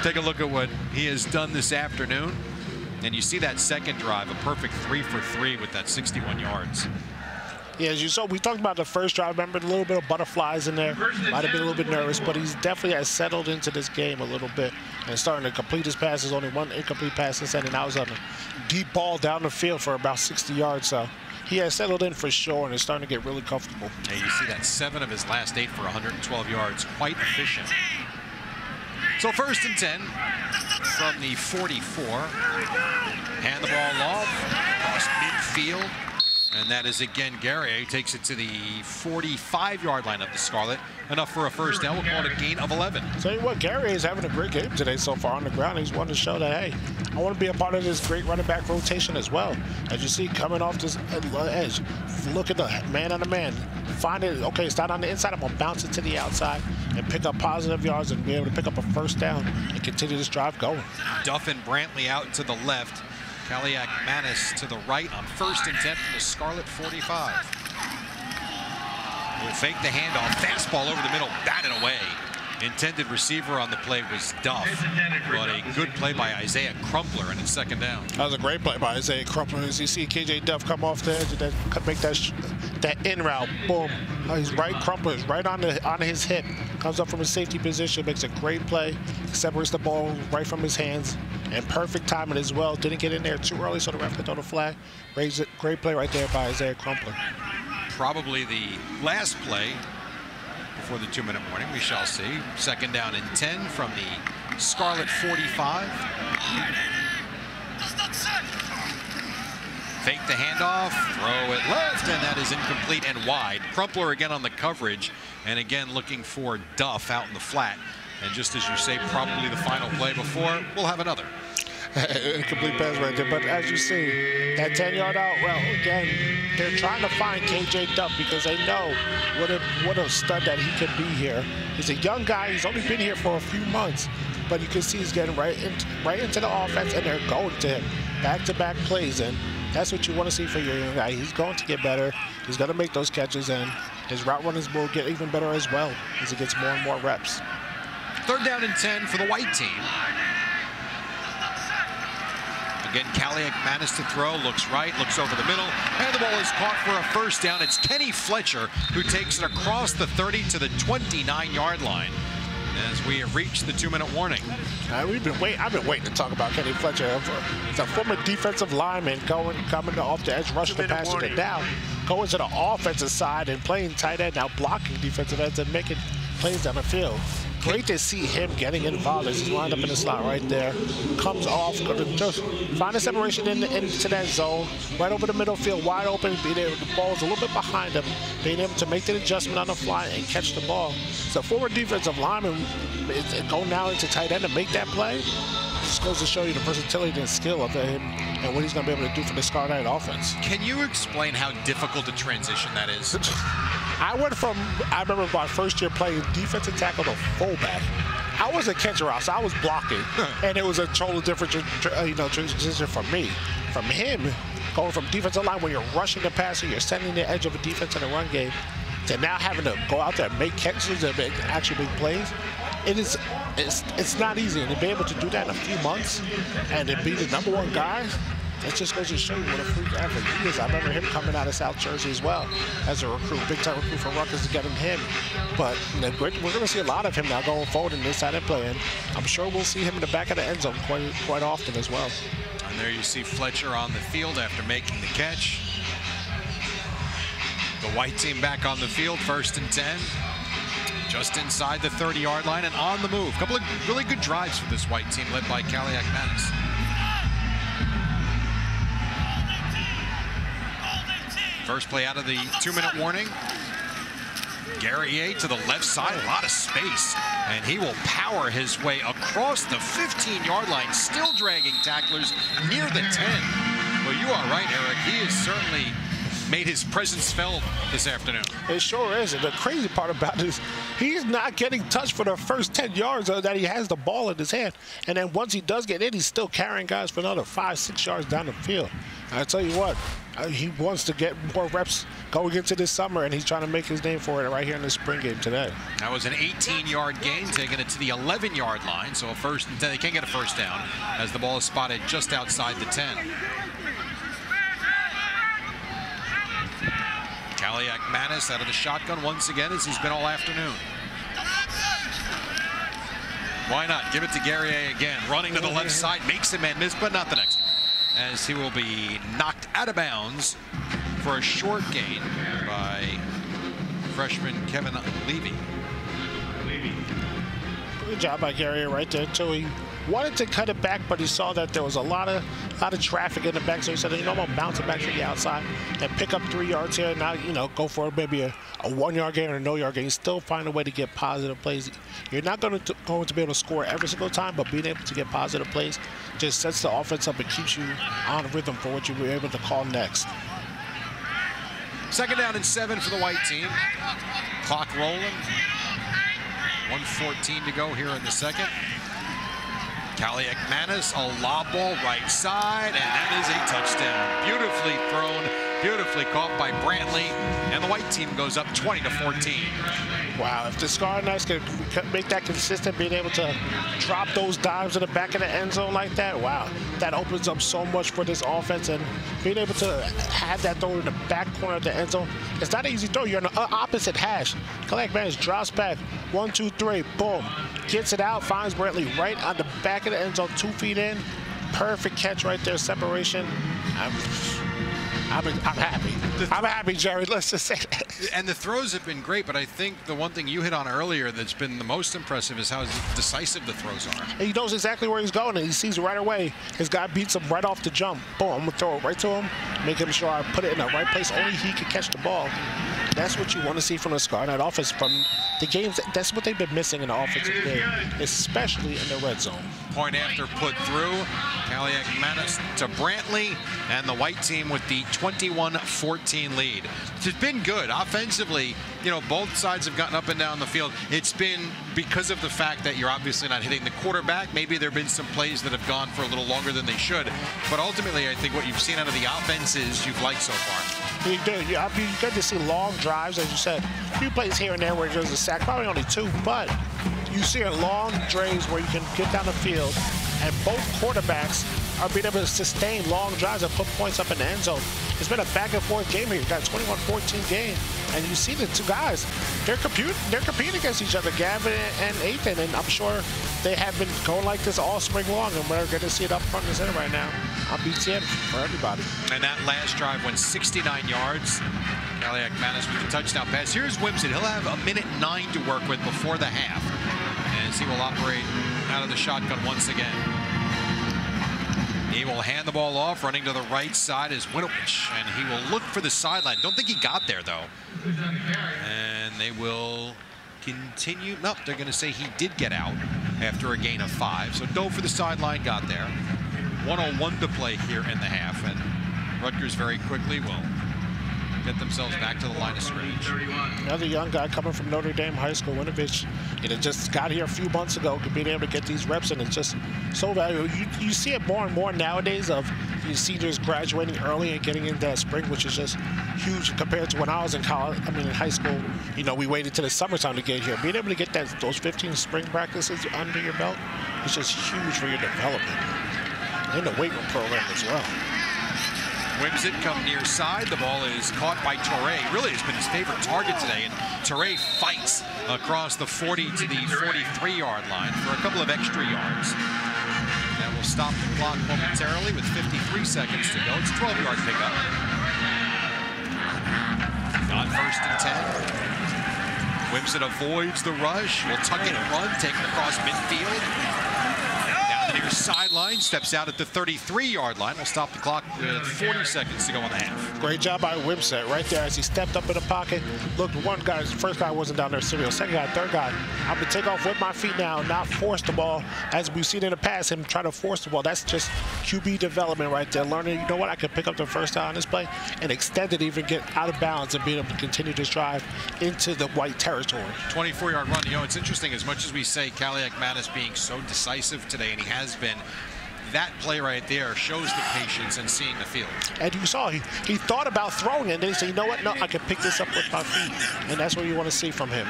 Take a look at what he has done this afternoon. And you see that second drive, a perfect 3 for 3 with that 61 yards. Yeah, as you saw, we talked about the first drive. Remember, a little bit of butterflies in there. Might have been a little bit nervous, but he's definitely has settled into this game a little bit and starting to complete his passes. Only one incomplete pass and sending out on a deep ball down the field for about 60 yards. So he has settled in for sure and is starting to get really comfortable. Yeah, you see that 7 of his last 8 for 112 yards. Quite efficient. So 1st and 10 from the 44. Hand the ball off, across midfield. And that is again Guerrier takes it to the 45-yard line of the Scarlet. Enough for a first down. We'll call it a gain of 11. Tell you what, Guerrier is having a great game today so far on the ground. He's wanting to show that, hey, I want to be a part of this great running back rotation as well. As you see, coming off this edge, look at the man on the man. Find it, okay, it's not on the inside. I'm going to bounce it to the outside and pick up positive yards and be able to pick up a first down and continue this drive going. Duff and Brantley out to the left. Kaliak-Manis to the right on 1st and 10 from the Scarlet 45. Will fake the handoff, fastball over the middle, batted away. Intended receiver on the play was Duff, but a good play by Isaiah Crumpler, and it's 2nd down. That was a great play by Isaiah Crumpler. As you see KJ Duff come off the edge and then make that in route, boom. He's right, Crumpler is right on his hip. Comes up from a safety position, makes a great play, separates the ball right from his hands, and perfect timing as well. Didn't get in there too early, so the ref could throw the flag. Great play right there by Isaiah Crumpler. Probably the last play before the 2-minute warning. We shall see. 2nd down and 10 from the Scarlet 45. Fake the handoff, throw it left, and that is incomplete and wide. Crumpler again on the coverage, and again looking for Duff out in the flat. And just as you say, probably the final play before, we'll have another. Incomplete pass right there, but as you see, that 10-yard out, well, again, they're trying to find KJ Duff because they know what a stud that he could be here. He's a young guy. He's only been here for a few months, but you can see he's getting right into the offense, and they're going to him. Back-to-back plays, and that's what you want to see for your young guy. He's going to get better. He's going to make those catches, and his route runners will get even better as well as he gets more and more reps. 3rd down and 10 for the white team. Again, Kaliak-Manis to throw, looks right, looks over the middle, and the ball is caught for a first down. It's Kenny Fletcher who takes it across the 30 to the 29-yard line as we have reached the 2-minute warning. I've been waiting to talk about Kenny Fletcher. He's a former defensive lineman coming off the edge, rushing the passer it down, going to the offensive side and playing tight end, now blocking defensive ends and making plays down the field. Great to see him getting involved as he's lined up in the slot right there. Comes off, just find a separation into that zone, right over the middle field, wide open. The ball's a little bit behind him, being able to make the adjustment on the fly and catch the ball. So forward defensive lineman going now into tight end to make that play. Just goes to show you the versatility and skill of him and what he's going to be able to do for the Scarlet offense. Can you explain how difficult a transition that is? I remember my first year playing defensive tackle to fullback. I was a catcher out, so I was blocking, and it was a totally different transition for me. From him, going from defensive line when you're rushing the passer, you're setting the edge of a defense in the run game, to now having to go out there and make catches and actually make plays. It's not easy, and to be able to do that in a few months and to be the #1 guy, it just goes to show you what a freak athlete he is. I remember him coming out of South Jersey as well as a recruit, big-time recruit for Rutgers to get him. But we're going to see a lot of him now going forward in this side of play, and I'm sure we'll see him in the back of the end zone quite often as well. And there you see Fletcher on the field after making the catch. The white team back on the field, 1st and 10. Just inside the 30-yard line and on the move. A couple of really good drives for this white team led by Kaliak-Manis. First play out of the 2-minute warning. Guerrier to the left side, a lot of space, and he will power his way across the 15-yard line, still dragging tacklers near the 10. Well, you are right, Eric. He is certainly made his presence felt this afternoon. It sure is. And the crazy part about it is he's not getting touched for the first 10 yards that he has the ball in his hand. And then once he does get in, he's still carrying guys for another 5-6 yards down the field. I tell you what, he wants to get more reps going into this summer, and he's trying to make his name for it right here in the spring game today. That was an 18-yard gain, taking it to the 11-yard line. So a first and 10, they can't get a first down as the ball is spotted just outside the 10. Kaliak-Manis out of the shotgun once again, as he's been all afternoon. Why not? Give it to Guerrier again. Running to the left side, makes a man miss, but not the next one, as he will be knocked out of bounds for a short gain by freshman Kevin Levy. Good job by Guerrier right there, too. He wanted to cut it back, but he saw that there was a lot of traffic in the back, so he said, you know, I'm gonna bounce it back to the outside and pick up 3 yards here. Now, you know, go for maybe a 1-yard gain or a no-yard gain. Still find a way to get positive plays. You're not going to be able to score every single time, but being able to get positive plays just sets the offense up and keeps you on rhythm for what you were able to call next. 2nd down and 7 for the white team. Clock rolling. 1:14 to go here in the second. Kaliak-Manis, a lob ball right side, and that is a touchdown. Beautifully thrown, beautifully caught by Brantley, and the white team goes up 20-14. Wow, if the Scarlet Knights can make that consistent, being able to drop those dimes in the back of the end zone like that, wow, that opens up so much for this offense. And being able to have that throw in the back corner of the end zone, it's not an easy throw. You're on the opposite hash. Kaliak-Manis drops back, 1, 2, 3, boom, gets it out, finds Brantley right on the back of the end zone, 2 feet in. Perfect catch right there, separation. I'm happy. I'm happy, Jerry. Let's just say that. And the throws have been great, but I think the one thing you hit on earlier that's been the most impressive is how decisive the throws are. He knows exactly where he's going, and he sees right away. His guy beats him right off the jump. Boom, I'm going to throw it right to him, making sure I put it in the right place. Only he can catch the ball. That's what you want to see from the Scarlet offense from the games. That's what they've been missing in the offensive game, especially in the red zone. Point after put through. Kaliak-Manis to Brantley, and the white team with the 21-14 lead. It's been good offensively. You know, both sides have gotten up and down the field. It's been because of the fact that you're obviously not hitting the quarterback. Maybe there have been some plays that have gone for a little longer than they should. But ultimately, I think what you've seen out of the offenses you've liked so far. You do. I mean, you get to see long drives, as you said. A few plays here and there where there's a sack, probably only 2, but you see a long drives where you can get down the field, and both quarterbacks are being able to sustain long drives and put points up in the end zone. It's been a back-and-forth game here. You got a 21-14 game, and you see the 2 guys. They're competing against each other, Gavin and Ethan, and I'm sure they have been going like this all spring long, and we're going to see it up front and center right now on BTN for everybody. And that last drive went 69 yards. Kaliak-Manis with the touchdown pass. Here's Wimsett. He'll have 1:09 to work with before the half, as he will operate out of the shotgun once again. He will hand the ball off, running to the right side is Winovich, and he will look for the sideline. Don't think he got there, though. And they will continue. Nope, they're going to say he did get out after a gain of 5. So Doe for the sideline got there. 1:01 to play here in the half, and Rutgers very quickly will get themselves back to the line of scrimmage. Another young guy coming from Notre Dame High School, Winovich. You know, just got here a few months ago, being able to get these reps, and it's just so valuable. You see it more and more nowadays of seniors graduating early and getting into that spring, which is just huge compared to when I was in college. I mean, in high school, you know, we waited till the summertime to get here. Being able to get those 15 spring practices under your belt is just huge for your development and the weight room program as well. Wimsett come near side. The ball is caught by Touré. Really has been his favorite target today, and Touré fights across the 40 to the 43-yard line for a couple of extra yards. That will stop the clock momentarily with 53 seconds to go. It's a 12-yard pickup. On 1st and 10. Wimsett avoids the rush. Will tuck it and run, take it across midfield. Down the near sideline, steps out at the 33-yard line. We'll stop the clock with 40 seconds to go in the half. Great job by Wimsatt right there as he stepped up in the pocket. Look, one guy, first guy wasn't down there serial. Second guy, third guy. I'm going to take off with my feet now, not force the ball. As we've seen in the past, him try to force the ball. That's just QB development right there. Learning, you know what, I can pick up the first down on this play and extend it, even get out of bounds and being able to continue this drive into the white territory. 24-yard run. You know, it's interesting, as much as we say Kaliak Mattis being so decisive today, and he has been, that play right there shows the patience and seeing the field. And you saw he thought about throwing it, and then he said, you know what, no, I can pick this up with my feet. And that's what you want to see from him.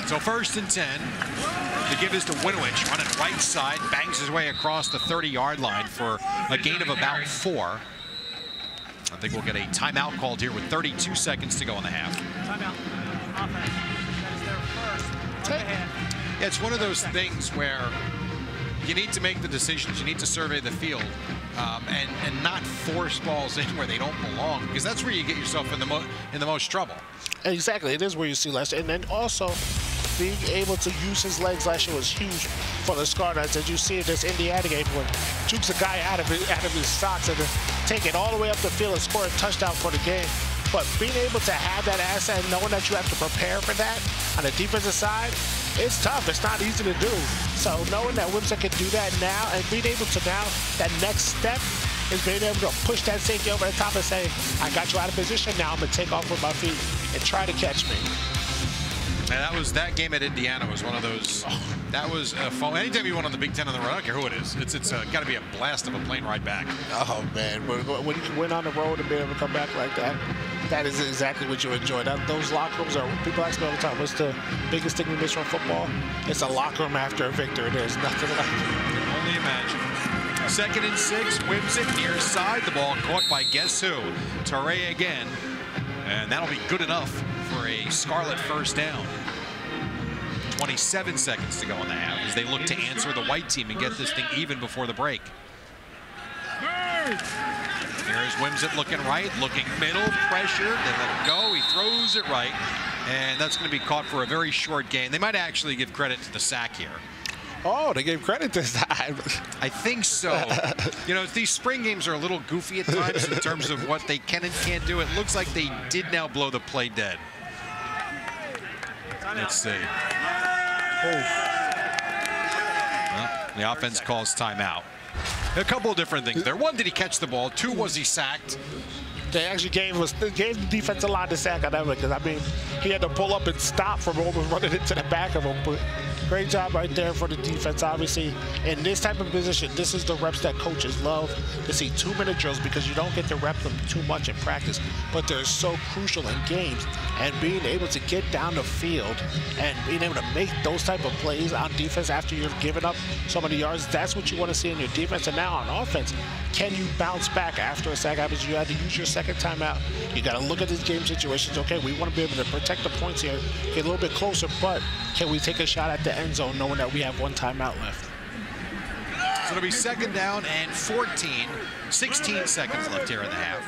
So 1st and 10. The give is to Winovich, running right side, bangs his way across the 30-yard line for a gain of about 4. I think we'll get a timeout called here with 32 seconds to go in the half. Timeout. Offense. That is their first. Yeah, it's one of those things where you need to make the decisions. You need to survey the field and not force balls in where they don't belong, because that's where you get yourself in the most trouble. Exactly. It is where you see less. And then also being able to use his legs last year was huge for the Scarlet-Whites. As you see in this Indiana game, when jukes a guy out of his socks and take it all the way up the field and score a touchdown for the game. But being able to have that asset and knowing that you have to prepare for that on the defensive side, it's tough. It's not easy to do. So knowing that Wimsatt can do that now and being able to now, that next step is being able to push that safety over the top and say, I got you out of position, now I'm going to take off with my feet and try to catch me. And that game at Indiana was one of those. That was a fun. Anytime you went on the Big Ten on the road, I don't care who it is. It's got to be a blast of a plane ride back. Oh man, when you went on the road and be able to come back like that, that is exactly what you enjoy. Those locker rooms are. People ask me all the time, what's the biggest thing we miss from football? It's a locker room after a victory. There's nothing like it. Only imagine. 2nd and 6. Wimsatt near side. The ball caught by guess who? Torre again, and that'll be good enough for a Scarlet first down. 27 seconds to go in the half as they look to answer the white team and get this thing even before the break. Here's Wimsatt looking right, looking middle, pressure. They let him go. He throws it right, and that's going to be caught for a very short gain. They might actually give credit to the sack here. Oh, they gave credit this time. I think so. You know, these spring games are a little goofy at times in terms of what they can and can't do. It looks like they did now blow the play dead. Let's see. Well, the offense calls timeout. A couple of different things there. One, did he catch the ball? 2, was he sacked? They actually gave the defense a lot to sack on that one, because I mean, he had to pull up and stop from almost running into the back of him. But great job right there for the defense. Obviously, in this type of position, this is the reps that coaches love to see. 2-minute drills, because you don't get to rep them too much in practice, but they're so crucial in games. And being able to get down the field and being able to make those type of plays on defense after you've given up so many yards, that's what you want to see in your defense. And now on offense, can you bounce back after a sack happens? You had to use your second timeout. You got to look at these game situations. Okay, we want to be able to protect the points here, get a little bit closer, but can we take a shot at the end zone knowing that we have 1 timeout left? So it'll be 2nd down and 14. 16 seconds left here in the half.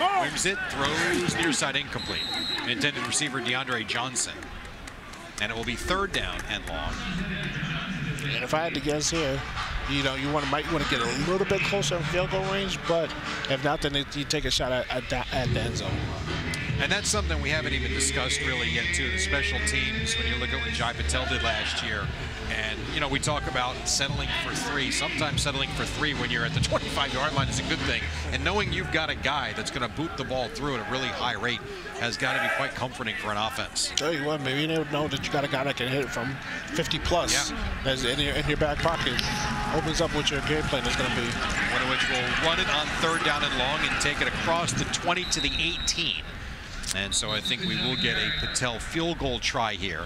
Wimsatt throws near side, incomplete. Intended receiver DeAndre Johnson. And it will be 3rd down and long. And if I had to guess here, you know, might want to get a little bit closer in field goal range, but if not, then you take a shot at the end zone. And that's something we haven't even discussed really yet, too. The special teams, when you look at what Jai Patel did last year. And, you know, we talk about settling for 3. Sometimes settling for 3 when you're at the 25-yard line is a good thing. And knowing you've got a guy that's going to boot the ball through at a really high rate has got to be quite comforting for an offense. Tell you what, maybe you never know that you got a guy that can hit it from 50-plus. Yeah. That's in your back pocket. Opens up what your game plan is going to be. One of which will run it on 3rd down and long and take it across the 20 to the 18. And so I think we will get a Patel field goal try here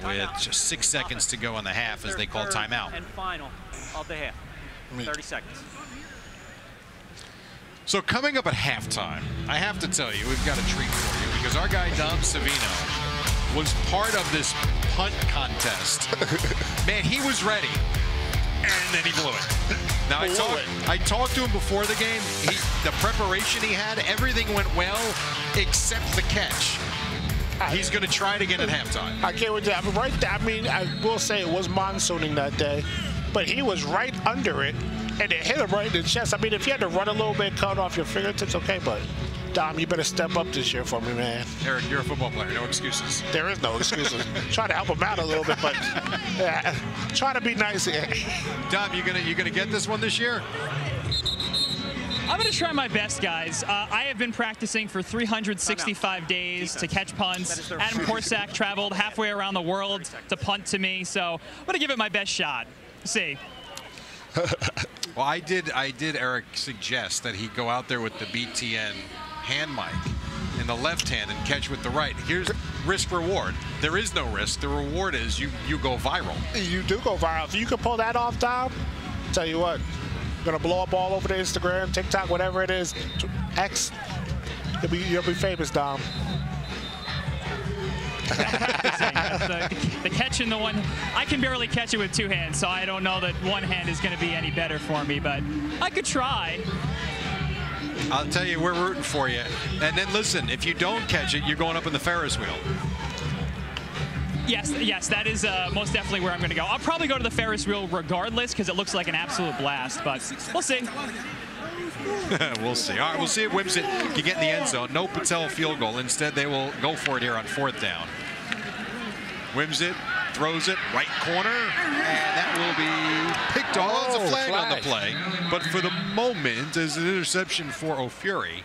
with just 6 seconds to go in the half as they call timeout. And final of the half. 30 seconds. So coming up at halftime, I have to tell you, we've got a treat for you, because our guy Dom Savino was part of this punt contest. Man, he was ready, and then he blew it. Now, I talked to him before the game. The preparation he had, everything went well except the catch. He's going to try it again at halftime. I can't wait to. I mean, I mean, I will say it was monsooning that day, but he was right under it, and it hit him right in the chest. I mean, if you had to run a little bit, cut off your fingertips, okay, but Dom, you better step up this year for me, man. Eric, you're a football player. No excuses. There is no excuses. Try to help him out a little bit, but yeah, try to be nice here. Dom, you gonna get this one this year? I'm going to try my best, guys. I have been practicing for 365 days to catch punts. Adam Korsak traveled halfway around the world to punt to me, so I'm going to give it my best shot. Let's see. Well, I did, Eric, suggest that he go out there with the BTN hand mic in the left hand and catch with the right. Here's risk reward. There is no risk. The reward is you go viral. You do go viral. If you can pull that off, Dom, tell you what, you're gonna blow up all over the Instagram, TikTok, whatever it is. X, you'll be famous, Dom. the catch in the one, I can barely catch it with two hands, so I don't know that one hand is going to be any better for me, but I could try. I'll tell you, we're rooting for you. And then listen, if you don't catch it, you're going up in the Ferris wheel. Yes, that is most definitely where I'm going to go. I'll probably go to the Ferris wheel regardless because it looks like an absolute blast, but we'll see. We'll see. All right, we'll see if Wimsatt can get in the end zone. No Patel field goal. Instead, they will go for it here on 4th down. Wimsatt throws it right corner, and that will be picked off. It's a flag on the play. But for the moment, is an interception for O'Fury.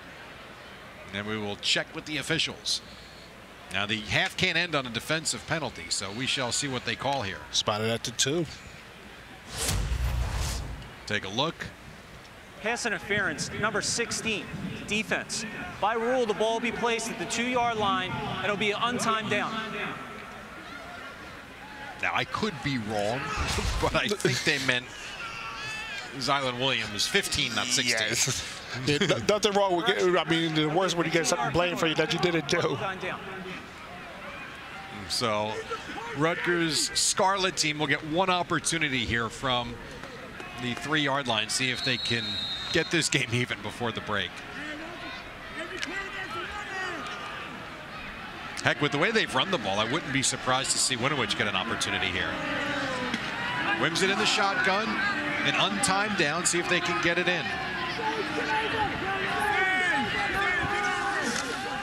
And we will check with the officials. Now, the half can't end on a defensive penalty, so we shall see what they call here. Spotted at the 2. Take a look. Pass interference, number 16, defense. By rule, the ball will be placed at the 2-yard line, and it'll be an untimed down. Now, I could be wrong, but I think they meant Zylan Williams, 15, not 16. Yes. Nothing wrong with it. I mean, the worst when you get something blamed for you that you didn't do. So, Rutgers Scarlet team will get one opportunity here from the 3-yard line. See if they can get this game even before the break. Heck, with the way they've run the ball, I wouldn't be surprised to see Winovich get an opportunity here. Wimsatt in the shotgun, an untimed down. See if they can get it in.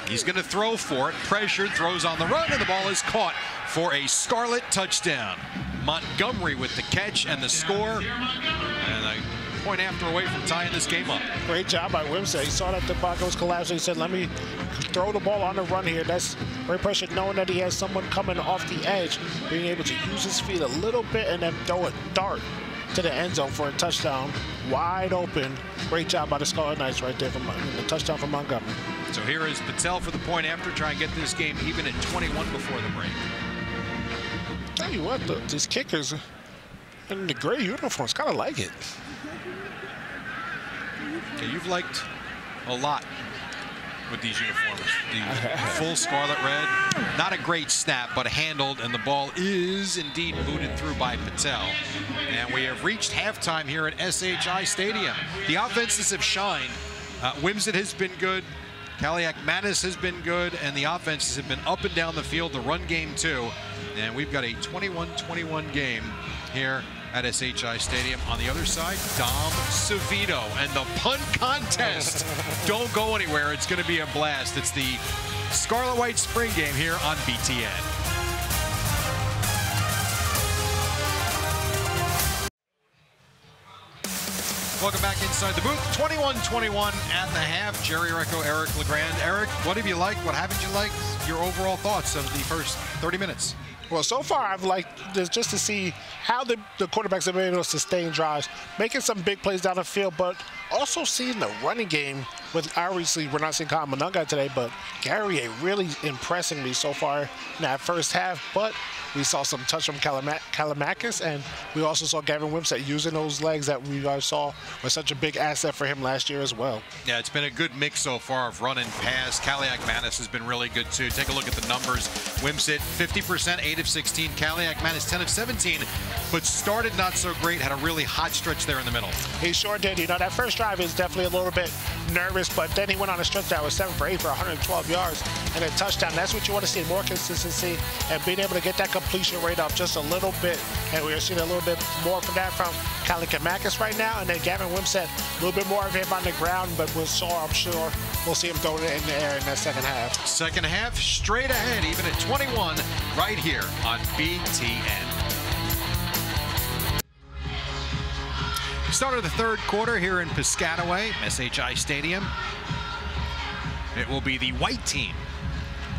He's going to throw for it. Pressured, throws on the run, and the ball is caught for a Scarlet touchdown. Montgomery with the catch and the score. And a point after away from tying this game up. Great job by Wimsatt. He saw that the pocket was collapsing. He said, let me throw the ball on the run here. That's great pressure, knowing that he has someone coming off the edge, being able to use his feet a little bit and then throw a dart to the end zone for a touchdown. Wide open. Great job by the Scarlet Knights right there. The touchdown from Montgomery. So here is Patel for the point after, try and get this game even at 21 before the break. Tell you what, these kickers in the gray uniforms kind of like it. Okay, you've liked a lot with these uniforms. The full scarlet red, not a great snap, but handled, and the ball is indeed booted through by Patel. And we have reached halftime here at SHI Stadium. The offenses have shined. Wimsatt has been good. Kaliak-Manis has been good, and the offenses have been up and down the field, the run game too. And we've got a 21-21 game here at SHI Stadium. On the other side, Dom Savino and the punt contest. Don't go anywhere. It's going to be a blast. It's the Scarlet-White spring game here on BTN. Welcome back inside the booth. 21-21 at the half. Jerry Recco, Eric LeGrand. Eric, what have you liked? What haven't you liked? Your overall thoughts of the first 30 minutes. Well, so far, I've liked this just to see how the quarterbacks have been able to sustain drives, making some big plays down the field, but also seeing the running game with, obviously, we're not seeing Kyle Monunga today, but Gary really impressing me so far in that first half. But we saw some touch from Kaliak-Manis, and we also saw Gavin Wimsatt using those legs that we saw was such a big asset for him last year as well. Yeah, it's been a good mix so far of run and pass. Kaliak-Manis has been really good too. Take a look at the numbers. Wimsatt 50%, 8 of 16. Kaliak-Manis 10 of 17. but started not so great, had a really hot stretch there in the middle. He sure did. You know, that first drive is definitely a little bit nervous, but then he went on a stretch that was 7 for 8 for 112 yards and a touchdown. That's what you want to see, more consistency and being able to get that completion rate up just a little bit. And we're seeing a little bit more from that from Kalikamakis right now. And then Gavin Wimsatt, a little bit more of him on the ground, but I'm sure we'll see him throwing it in the air in that second half. Second half, straight ahead, even at 21, right here on BTN. Start of the third quarter here in Piscataway, SHI Stadium. It will be the white team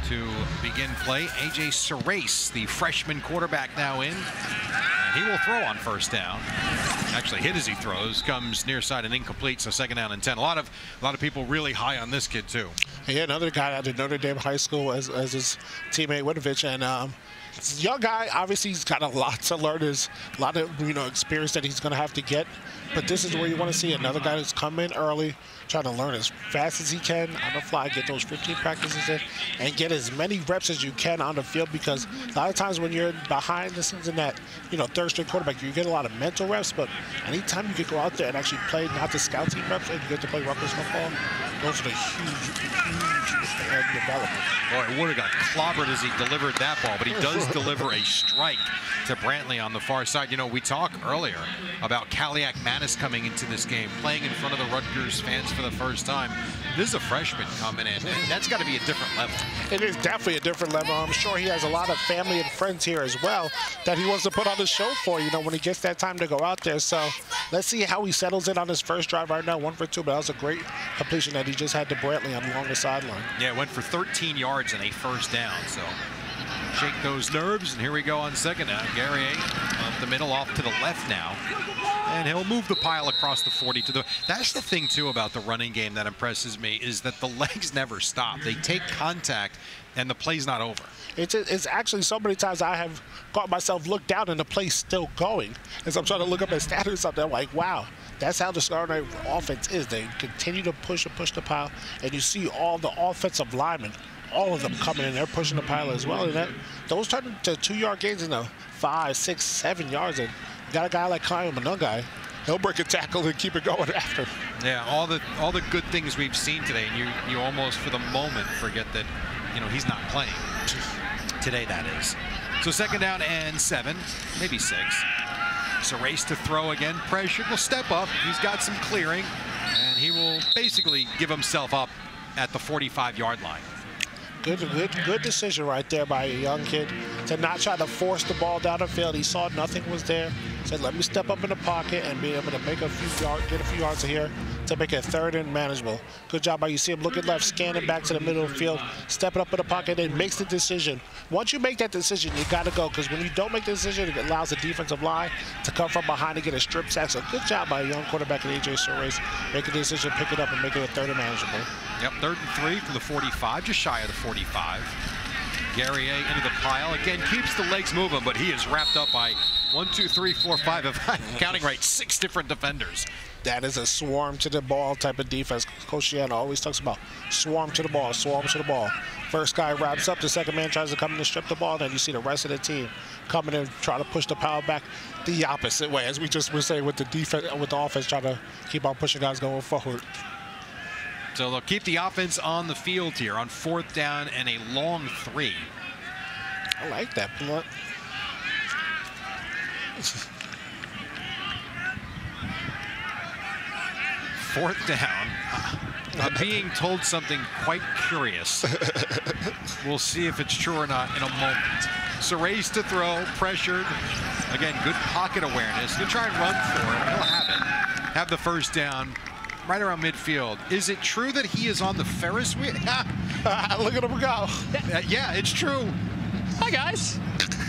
to begin play. A.J. Sarace, the freshman quarterback, now in. And he will throw on first down. Actually hit as he throws, comes near side and incomplete, so second down and 10. A lot of people really high on this kid too. Yeah, another guy out of Notre Dame High School as his teammate Winovich, and young guy, obviously he's got a lot to learn. There's a lot of experience that he's going to have to get. But this is where you want to see another guy that's come in early, trying to learn as fast as he can on the fly, get those 15 practices in, and get as many reps as you can on the field. Because a lot of times when you're behind the scenes in that third string quarterback, you get a lot of mental reps. But anytime you can go out there and actually play not the scout team reps and you get to play Rutgers football, those are the huge development. Boy, Wood have got clobbered as he delivered that ball, but he does deliver a strike to Brantley on the far side. We talked earlier about Kaliak Manis coming into this game, playing in front of the Rutgers fans for the first time. This is a freshman coming in, and that's got to be a different level. It is definitely a different level. I'm sure he has a lot of family and friends here as well that he wants to put on the show for, when he gets that time to go out there. So let's see how he settles in on his first drive right now, 1 for 2, but that was a great completion that he just had to Brantley along the sideline. Yeah, went for 13 yards and a first down, so shake those nerves, and here we go on second down. Guerrier up the middle, off to the left now, and he'll move the pile across the 40 to the. That's the thing too about the running game that impresses me, is that the legs never stop. They take contact and the play's not over. It's actually so many times I have caught myself look down and the play's still going. As I'm trying to look up at stats or something, I'm like, wow, that's how the Scarlet offense is. They continue to push the pile, and you see all the offensive linemen, all of them coming in, they're pushing the pile as well. And those turn into 2-yard gains in 5, 6, 7 yards. And you got a guy like Kyle Monungai, he'll break a tackle and keep it going after. Yeah, all the good things we've seen today, and you almost for the moment forget that he's not playing today, that is. So second down and 7, maybe 6. It's a race to throw again. Pressure will step up. He's got some clearing, and he will basically give himself up at the 45-yard line. Good decision right there by a young kid to not try to force the ball down the field. He saw nothing was there. Said, let me step up in the pocket and be able to make a few yards, get a few yards here to make it third and manageable. Good job by you. See him looking left, scanning back to the middle of the field, stepping up in the pocket, and makes the decision. Once you make that decision, you got to go, because when you don't make the decision, it allows the defensive line to come from behind and get a strip sack. So good job by a young quarterback at A.J. Sarace, making the decision, pick it up, and make it a third and manageable. Yep, 3rd and 3 from the 45, just shy of the 45. Guerrier into the pile. Again, keeps the legs moving, but he is wrapped up by 1, 2, 3, 4, 5, if I'm counting right, 6 different defenders. That is a swarm to the ball type of defense. Coach Shiano always talks about swarm to the ball, swarm to the ball. First guy wraps up, the second man tries to come in and strip the ball, then you see the rest of the team coming in, try to push the power back the opposite way, as we just were saying with the defense, with the offense, trying to keep on pushing guys going forward. So they'll keep the offense on the field here on 4th down and a long 3. I like that, Blunt. Fourth down. I'm being told something quite curious. We'll see if it's true or not in a moment. Sarace to throw, pressured. Again, good pocket awareness. He'll try and run for it. He'll have it. Have the first down right around midfield. Is it true that he is on the Ferris wheel? Look at him go. Yeah, it's true. Hi, guys.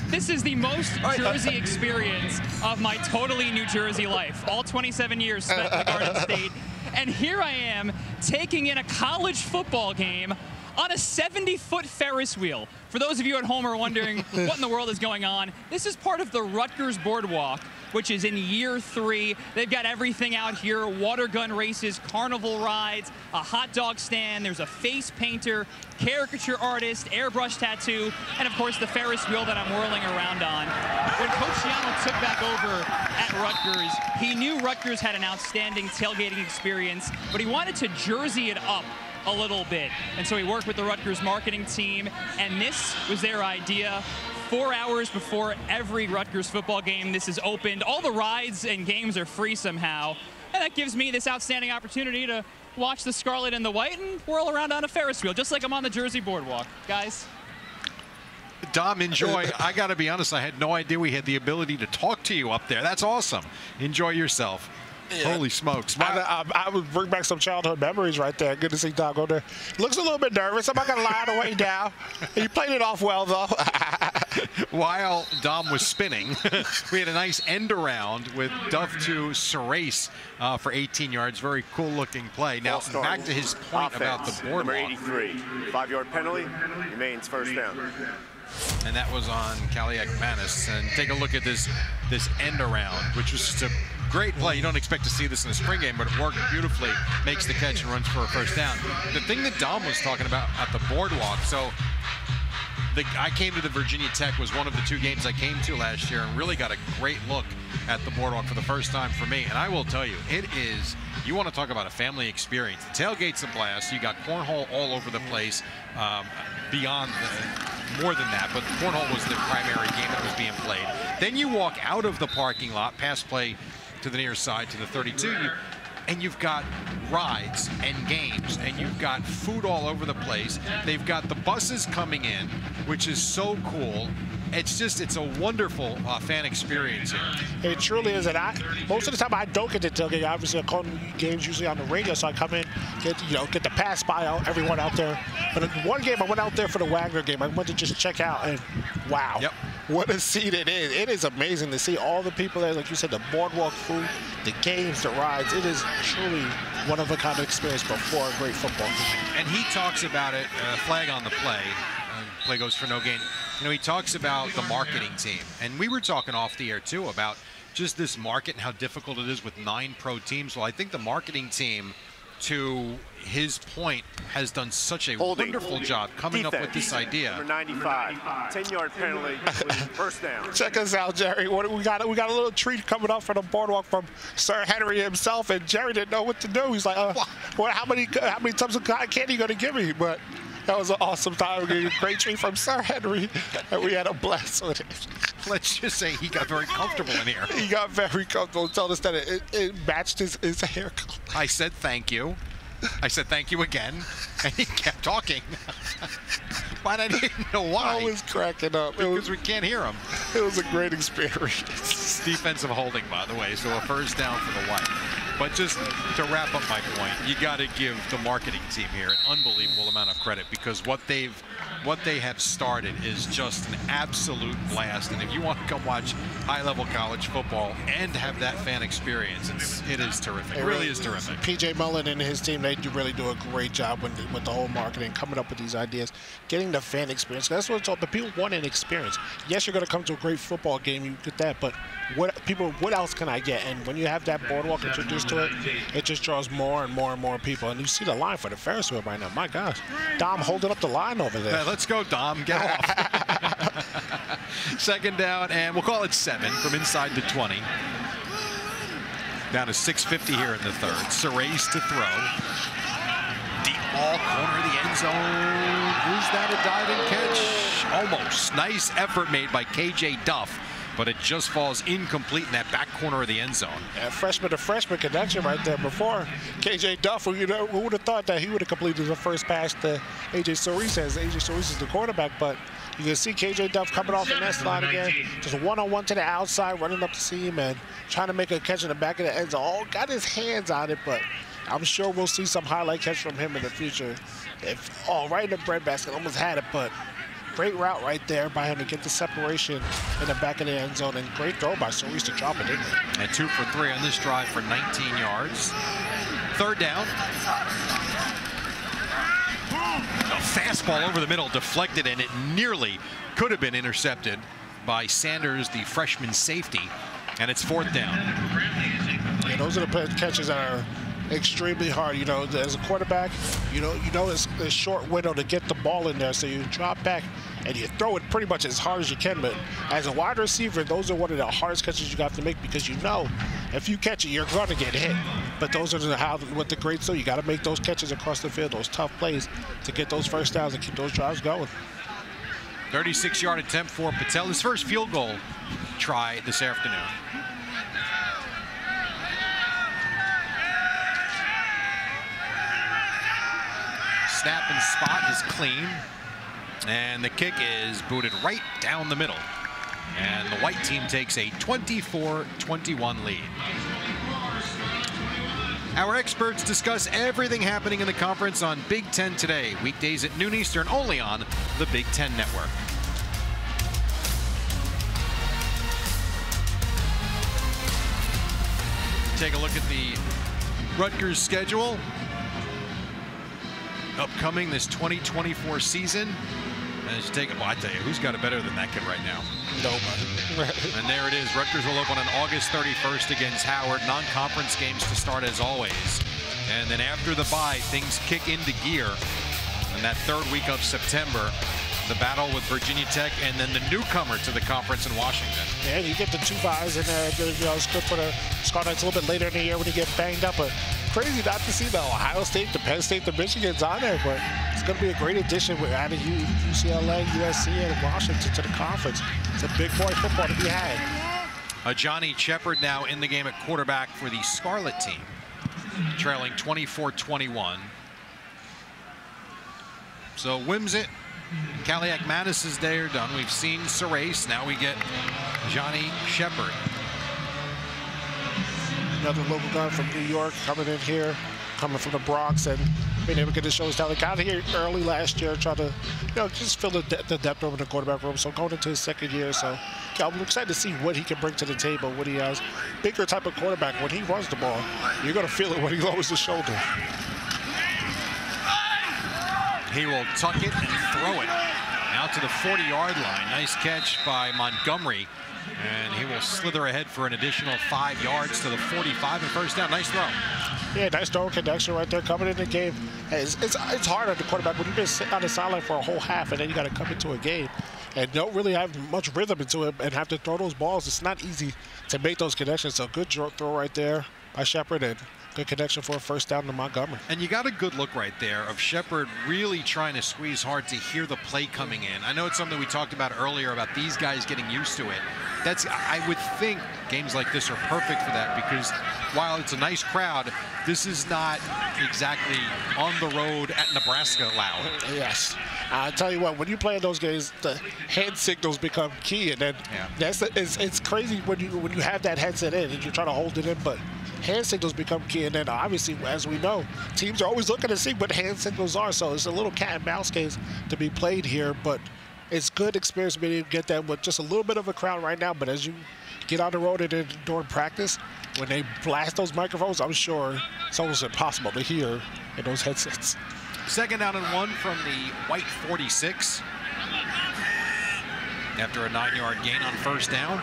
This is the most Jersey experience of my totally New Jersey life. All 27 years spent in the Garden State. And here I am taking in a college football game on a 70-foot Ferris wheel. For those of you at home who are wondering what in the world is going on, this is part of the Rutgers Boardwalk, which is in year 3. They've got everything out here: water gun races, carnival rides, a hot dog stand, there's a face painter, caricature artist, airbrush tattoo, and of course the Ferris wheel that I'm whirling around on. When Coach Schiano took back over at Rutgers, he knew Rutgers had an outstanding tailgating experience, but he wanted to jersey it up a little bit. And so he worked with the Rutgers marketing team, and this was their idea. 4 hours before every Rutgers football game, this is opened. All the rides and games are free somehow. And that gives me this outstanding opportunity to watch the Scarlet and the White and whirl around on a Ferris wheel, just like I'm on the Jersey Boardwalk. Guys. Dom, enjoy. I got to be honest, I had no idea we had the ability to talk to you up there. That's awesome. Enjoy yourself. Yeah. Holy smokes. I would bring back some childhood memories right there. Good to see Dom go there. Looks a little bit nervous. I'm not going to lie on the way down. He played it off well, though. While Dom was spinning, we had a nice end around with Duff to Serace for 18 yards. Very cool looking play. Now back to his point about the boardwalk. Number 83, 5-yard penalty, remains first down. And that was on Kaliak Manis. And take a look at this end around, which was just a great play. You don't expect to see this in a spring game, but it worked beautifully. Makes the catch and runs for a first down. The thing that Dom was talking about at the boardwalk, so I came to the Virginia Tech, was one of the 2 games I came to last year, and really got a great look at the boardwalk for the first time for me. And I will tell you, it is, you want to talk about a family experience. The tailgate's a blast. You got cornhole all over the place. More than that, but cornhole was the primary game that was being played. Then you walk out of the parking lot, pass play to the near side to the 32, and you've got rides and games, and you've got food all over the place. They've got the buses coming in, which is so cool. It's a wonderful fan experience here. It truly is, and most of the time I don't get to tailgate. Obviously, I call games usually on the radio, so I come in, get the pass by everyone out there. But in one game, I went out there for the Wagner game. I went to just check out, and wow, what a seat it is! It is amazing to see all the people there. Like you said, the boardwalk food, the games, the rides. It is truly one of a kind of experience before a great football game. And he talks about it. Flag on the play. Play goes for no gain. You know, he talks about the marketing team, and we were talking off the air too about just this market and how difficult it is with 9 pro teams. Well, I think the marketing team, to his point, has done such a wonderful job coming up with this idea. Number 95, 10-yard penalty, first down. Check us out, Jerry. We got a little treat coming up from the boardwalk from Sir Henry himself, and Jerry didn't know what to do. He's like, how many tubs of cotton candy are you going to give me? But that was an awesome time. A great treat from Sir Henry, and we had a blast with it. Let's just say he got very comfortable in here. He got very comfortable. Told us that it matched his haircut. I said thank you. I said thank you again, and he kept talking. But I didn't know why. I was cracking up. Because we can't hear him. It was a great experience. Defensive holding, by the way, so a first down for the White. But just to wrap up my point, you got to give the marketing team here an unbelievable amount of credit, because what they have started is just an absolute blast. And if you want to come watch high-level college football and have that fan experience, it is terrific. It really is terrific. PJ Mullen and his team, they really do a great job with the whole marketing, coming up with these ideas, getting the fan experience. That's what it's all. But people want an experience. Yes, you're going to come to a great football game, you get that, but what else can I get? And when you have that boardwalk introduced to it, it just draws more and more and more people. And you see the line for the Ferris wheel right now. My gosh, Dom holding up the line over there. Yeah, let's go, Dom. Get off. Second down, and we'll call it 7 from inside the 20. Down to 6:50 here in the third. Serace to throw. Deep ball, corner of the end zone. Is that a diving catch? Almost. Nice effort made by KJ Duff, but it just falls incomplete in that back corner of the end zone. Yeah, freshman to freshman connection right there. Before KJ Duff, who would have thought that he would have completed the first pass to AJ Serace, as AJ Serace is the quarterback, but you can see KJ Duff coming off the next line again, just one-on-one to the outside, running up the seam and trying to make a catch in the back of the end zone. Oh, got his hands on it, but I'm sure we'll see some highlight catch from him in the future. Right in the breadbasket, almost had it, but great route right there by him to get the separation in the back of the end zone, and great throw by Serace to drop it in there. And 2 for 3 on this drive for 19 yards. Third down. fastball over the middle, deflected, and it nearly could have been intercepted by Sanders, the freshman safety, and it's 4th down. Yeah, those are the catches that are extremely hard. You know, as a quarterback, you know it's a short window to get the ball in there, so you drop back and you throw it pretty much as hard as you can. But as a wide receiver, those are one of the hardest catches you have to make, because you know if you catch it, you're going to get hit. But those are what the greats do. You got to make those catches across the field, those tough plays to get those first downs and keep those drives going. 36-yard attempt for Patel. His first field goal try this afternoon. Snap and spot is clean, and the kick is booted right down the middle, and the white team takes a 24-21 lead. Our experts discuss everything happening in the conference on Big Ten Today, weekdays at noon Eastern, only on the Big Ten Network. Take a look at the Rutgers schedule upcoming this 2024 season. As you take it, well, I tell you, who's got it better than that kid right now? Nobody. And there it is. Rutgers will open on August 31st against Howard. Non-conference games to start as always. And then after the bye, things kick into gear. And that 3rd week of September, the battle with Virginia Tech, and then the newcomer to the conference in Washington. Yeah, you get the 2 byes in there. You know, it's good for the Scarlets a little bit later in the year when you get banged up. But crazy not to see the Ohio State, the Penn State, the Michigan's on there. But it's going to be a great addition with adding UCLA, USC, and Washington to the conference. It's a big boy football to be had. Johnny Shepard now in the game at quarterback for the Scarlet team, trailing 24-21. So Wimsett, Kaliak-Mattis' day are done. We've seen Sarace. Now we get Johnny Shepard. Another local guy from New York coming in here, coming from the Bronx, and being able to get to show his talent. Got here early last year, trying to, just fill the depth room in the quarterback room. So going into his 2nd year, so I'm excited to see what he can bring to the table. What he has, bigger type of quarterback. When he runs the ball, you're gonna feel it when he lowers the shoulder. He will tuck it and throw it out to the 40-yard line. Nice catch by Montgomery. And he will slither ahead for an additional 5 yards to the 45 and first down. Nice throw. Yeah, nice throw connection right there coming in the game. Hey, it's hard on the quarterback when you've been sitting on the sideline for a whole half and then you got to come into a game and don't really have much rhythm into it and have to throw those balls. It's not easy to make those connections. So good throw right there by Shepard, and good connection for a first down to Montgomery. And you got a good look right there of Shepard really trying to squeeze hard to hear the play coming in. I know it's something we talked about earlier about these guys getting used to it. I would think games like this are perfect for that, because while it's a nice crowd, this is not exactly on the road at Nebraska loud. Yes. I tell you what, when you play in those games, the hand signals become key, and then it's crazy when you have that headset in and you're trying to hold it in, but hand signals become key. And then obviously, as we know, teams are always looking to see what hand signals are, so it's a little cat and mouse game to be played here, but it's good experience being able to get that with just a little bit of a crowd right now. But as you get on the road and during practice, when they blast those microphones, I'm sure it's almost impossible to hear in those headsets. 2nd down and 1 from the white 46. After a 9-yard gain on first down.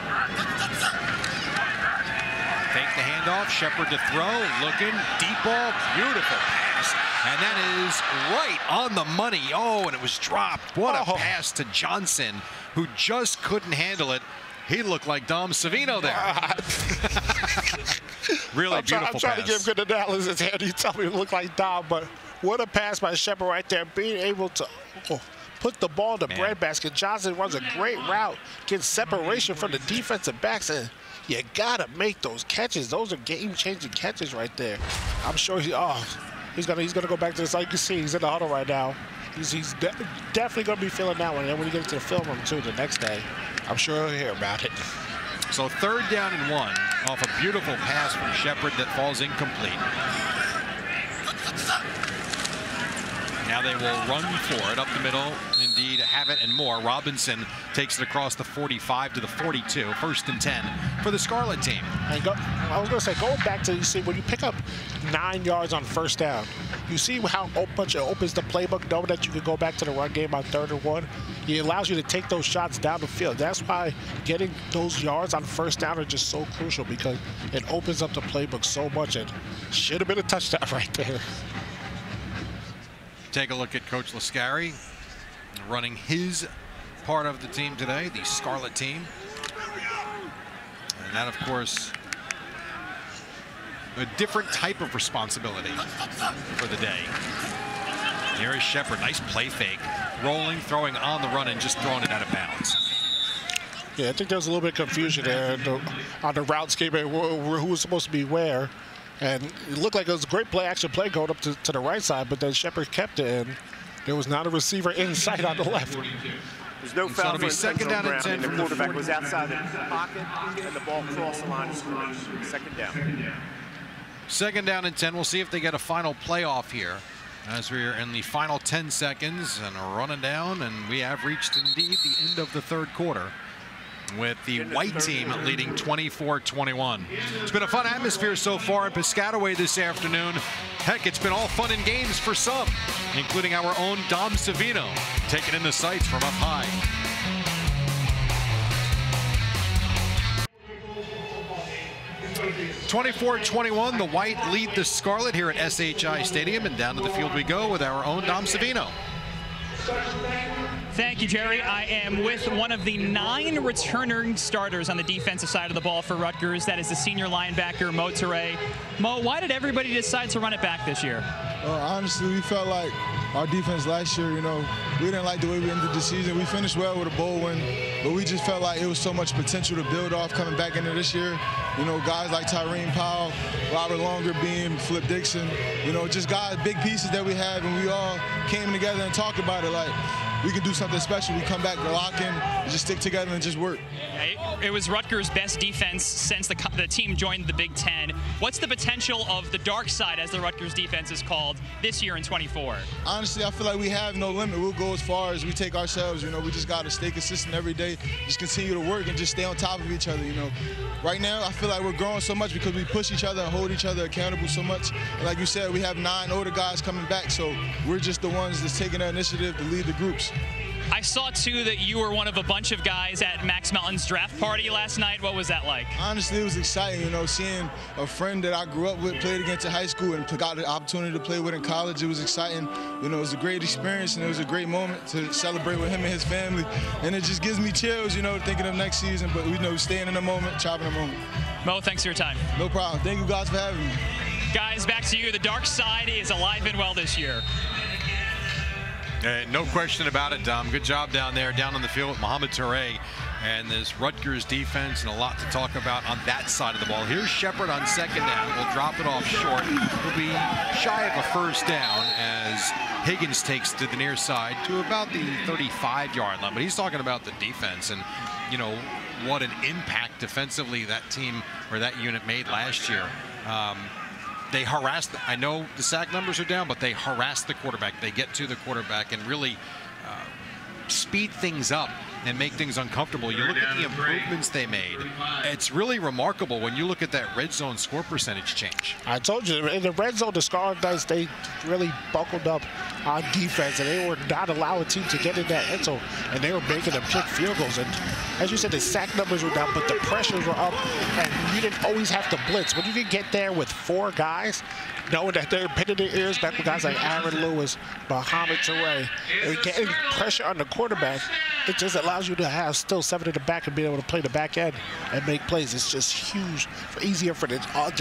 Fake the handoff, Shepard to throw, looking, deep ball, beautiful pass. And that is right on the money. Oh, and it was dropped. What a pass to Johnson, who just couldn't handle it. He looked like Dom Savino there. Really beautiful pass. I'm trying to give good analysis here. You tell me it looked like Dom, but what a pass by Shepard right there. Being able to put the ball in the breadbasket. Johnson runs a great route, gets separation from the defensive backs, and you gotta make those catches. Those are game-changing catches right there. I'm sure he's gonna go back to this. Like you can see, he's in the huddle right now. He's definitely gonna be feeling that one. And then when he gets to the film room too the next day, I'm sure he'll hear about it. So 3rd down and 1 off a beautiful pass from Shepard that falls incomplete. Now they will run for it up the middle in indeed have it and more. Robinson takes it across the 45 to the 42. 1st and 10 for the Scarlet team. And I was going to say, going back to, you see, when you pick up 9 yards on 1st down, you see how much it opens the playbook, knowing that you can go back to the run game on 3rd and 1. It allows you to take those shots down the field. That's why getting those yards on 1st down are just so crucial, because it opens up the playbook so much. It should have been a touchdown right there. Take a look at Coach Lascari running his part of the team today, the Scarlet team. And that, of course, a different type of responsibility for the day. Here is Shepard. Nice play fake. Rolling, throwing on the run, and just throwing it out of bounds. Yeah, I think there was a little bit of confusion there on the route scheme, who was supposed to be where. And it looked like it was a great play-action play going up to the right side, but then Shepard kept it, and there was not a receiver in sight on the left. There's no foul. So 2nd down and 10 the quarterback was outside the pocket, and the ball crossed the line of scrimmage. 2nd down. 2nd down and 10. We'll see if they get a final playoff here, as we're in the final 10 seconds and running down, and we have reached indeed the end of the 3rd quarter, with the white team leading 24-21. It's been a fun atmosphere so far in Piscataway this afternoon. Heck, it's been all fun and games for some, including our own Dom Savino, taking in the sights from up high. (24-21), the White lead the Scarlet here at SHI Stadium, and down to the field we go with our own Dom Savino. Thank you, Jerry. I am with one of the 9 returning starters on the defensive side of the ball for Rutgers. That is the senior linebacker, Mo Toure. Mo, why did everybody decide to run it back this year? Honestly, we felt like our defense last year, we didn't like the way we ended the season. We finished well with a bowl win, but we just felt like it was so much potential to build off coming back into this year. Guys like Tyreen Powell, Robert Longerbeam, Flip Dixon, just guys, big pieces that we have, and we all came together and talked about it like, we can do something special. We come back, lock in, and just stick together and just work. It was Rutgers' best defense since the team joined the Big Ten. What's the potential of the dark side, as the Rutgers defense is called, this year in 24? Honestly, I feel like we have no limit. We'll go as far as we take ourselves. We just got to stay consistent every day, just continue to work and just stay on top of each other. Right now, I feel like we're growing so much because we push each other and hold each other accountable so much. And like you said, we have 9 older guys coming back, so we're just the ones that's taking the initiative to lead the groups. I saw, too, that you were one of a bunch of guys at Max Melton's draft party last night. What was that like? Honestly, it was exciting, seeing a friend that I grew up with, played against in high school, and got the opportunity to play with in college. It was exciting. It was a great experience, and it was a great moment to celebrate with him and his family. And it just gives me chills, thinking of next season. But, staying in the moment, chopping the moment. Mo, thanks for your time. No problem. Thank you guys for having me. Guys, back to you. The dark side is alive and well this year. No question about it, Dom. Good job down there, down on the field with Mohamed Toure and this Rutgers defense, and a lot to talk about on that side of the ball. Here's Shepard on 2nd down. We'll drop it off short. We'll be shy of a 1st down as Higgins takes to the near side to about the 35-yard line. But he's talking about the defense and, what an impact defensively that team or that unit made last year. They harassed, I know the sack numbers are down, but they harass the quarterback. They get to the quarterback and really speed things up and make things uncomfortable. You look at the improvements they made. It's really remarkable when you look at that red zone score percentage change. I told you, in the red zone, the Scarlet-White, they really buckled up on defense, and they were not allowing teams to get in that end zone, and they were making them kick field goals. And as you said, the sack numbers were down, but the pressures were up, and you didn't always have to blitz. When you can get there with 4 guys, knowing that they're pinning their ears back with guys like Aaron Lewis, Mohamed Toure, and getting pressure on the quarterback, it just allows you to have still 7 in the back and be able to play the back end and make plays. It's just huge, easier for the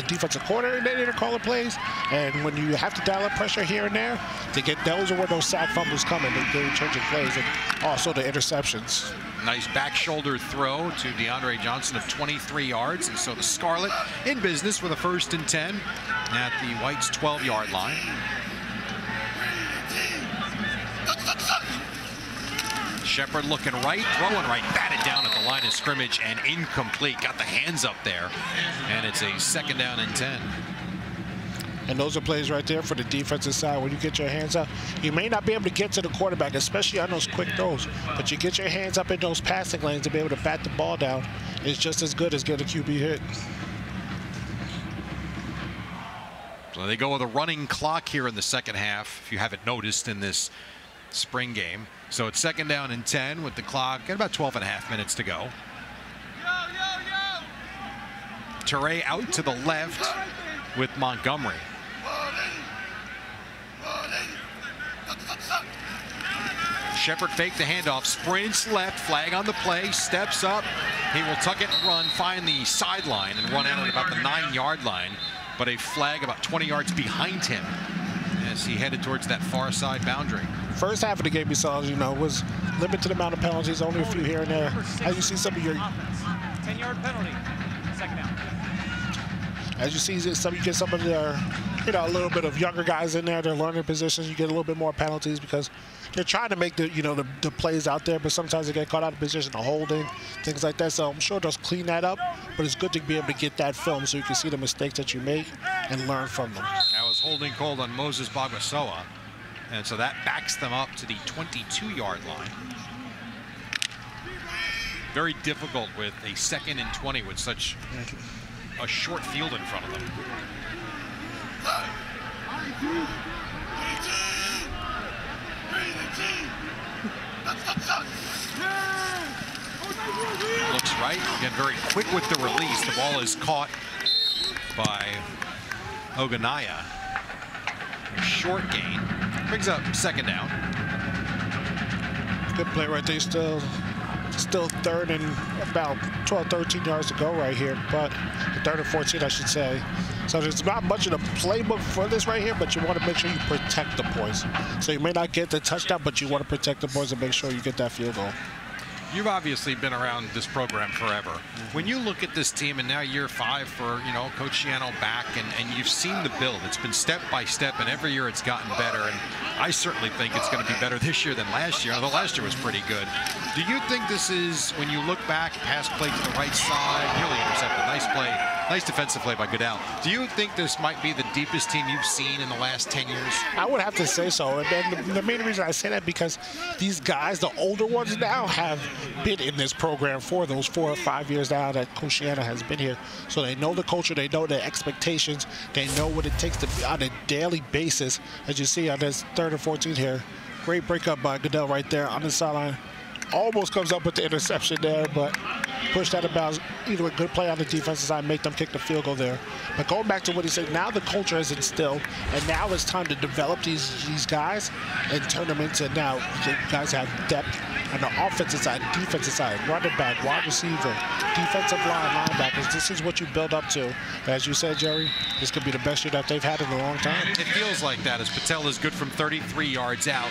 defensive coordinator to call the plays. And when you have to dial up pressure here and there, to get those are where those sack fumbles come in, the game-changing plays, and also the interceptions. Nice back shoulder throw to DeAndre Johnson of 23 yards. And so the Scarlet in business with a 1st and 10 at the White's 12-yard line. Shepard looking right, throwing right, batted down at the line of scrimmage and incomplete. Got the hands up there, and it's a 2nd down and 10. And those are plays right there for the defensive side. When you get your hands up, you may not be able to get to the quarterback, especially on those quick throws, but you get your hands up in those passing lanes to be able to bat the ball down. It's just as good as getting a QB hit. So they go with a running clock here in the second half, if you haven't noticed in this spring game. So it's 2nd down and 10 with the clock at about 12.5 minutes to go. Teray out to the left with Montgomery. Shepard faked the handoff, sprints left, flag on the play, steps up. He will tuck it and run, find the sideline and run out at about the 9-yard line. But a flag about 20 yards behind him as he headed towards that far side boundary. First half of the game we saw, was limited amount of penalties, only a few here and there. As you see some of your 10-yard penalty, 2nd down. As you see, you get some of their, a little bit of younger guys in there. They're learning positions. You get a little bit more penalties because they're trying to make the, the plays out there, but sometimes they get caught out of position, the holding, things like that. So I'm sure they'll clean that up, but it's good to be able to get that film so you can see the mistakes that you make and learn from them. That was holding called on Moses Bagbasoa, and so that backs them up to the 22-yard line. Very difficult with a 2nd and 20 with such a short field in front of them. Looks right. Again, very quick with the release. The ball is caught by Oganaya. A short gain. Brings up 2nd down. Good play right there. Still 3rd and about 12, 13 yards to go right here, but 3rd and 14, I should say. So there's not much of the playbook for this right here, but you want to make sure you protect the points. So you may not get the touchdown, but you want to protect the points and make sure you get that field goal. You've obviously been around this program forever. When you look at this team, and now year 5 for Coach Shiano back, and you've seen the build. It's been step by step, and every year it's gotten better. And I certainly think it's going to be better this year than last year, although last year was pretty good. Do you think this is, when you look back, pass play to the right side, really intercepted, nice play, nice defensive play by Goodell. Do you think this might be the deepest team you've seen in the last 10 years? I would have to say so. And then the main reason I say that because these guys, the older ones now, have been in this program for those 4 or 5 years now that Coach Shiano has been here. So they know the culture, they know the expectations, they know what it takes to be on a daily basis. As you see on this 3rd and 14 here, great breakup by Goodell right there on the sideline. Almost comes up with the interception there, but pushed that about either a good play on the defensive side, make them kick the field goal there. But going back to what he said, now the culture is instilled, and now it's time to develop these guys and turn them into, now the guys have depth on the offensive side, defensive side, running back, wide receiver, defensive line, linebackers. This is what you build up to. As you said, Jerry, this could be the best year that they've had in a long time. It feels like that, as Patel is good from 33 yards out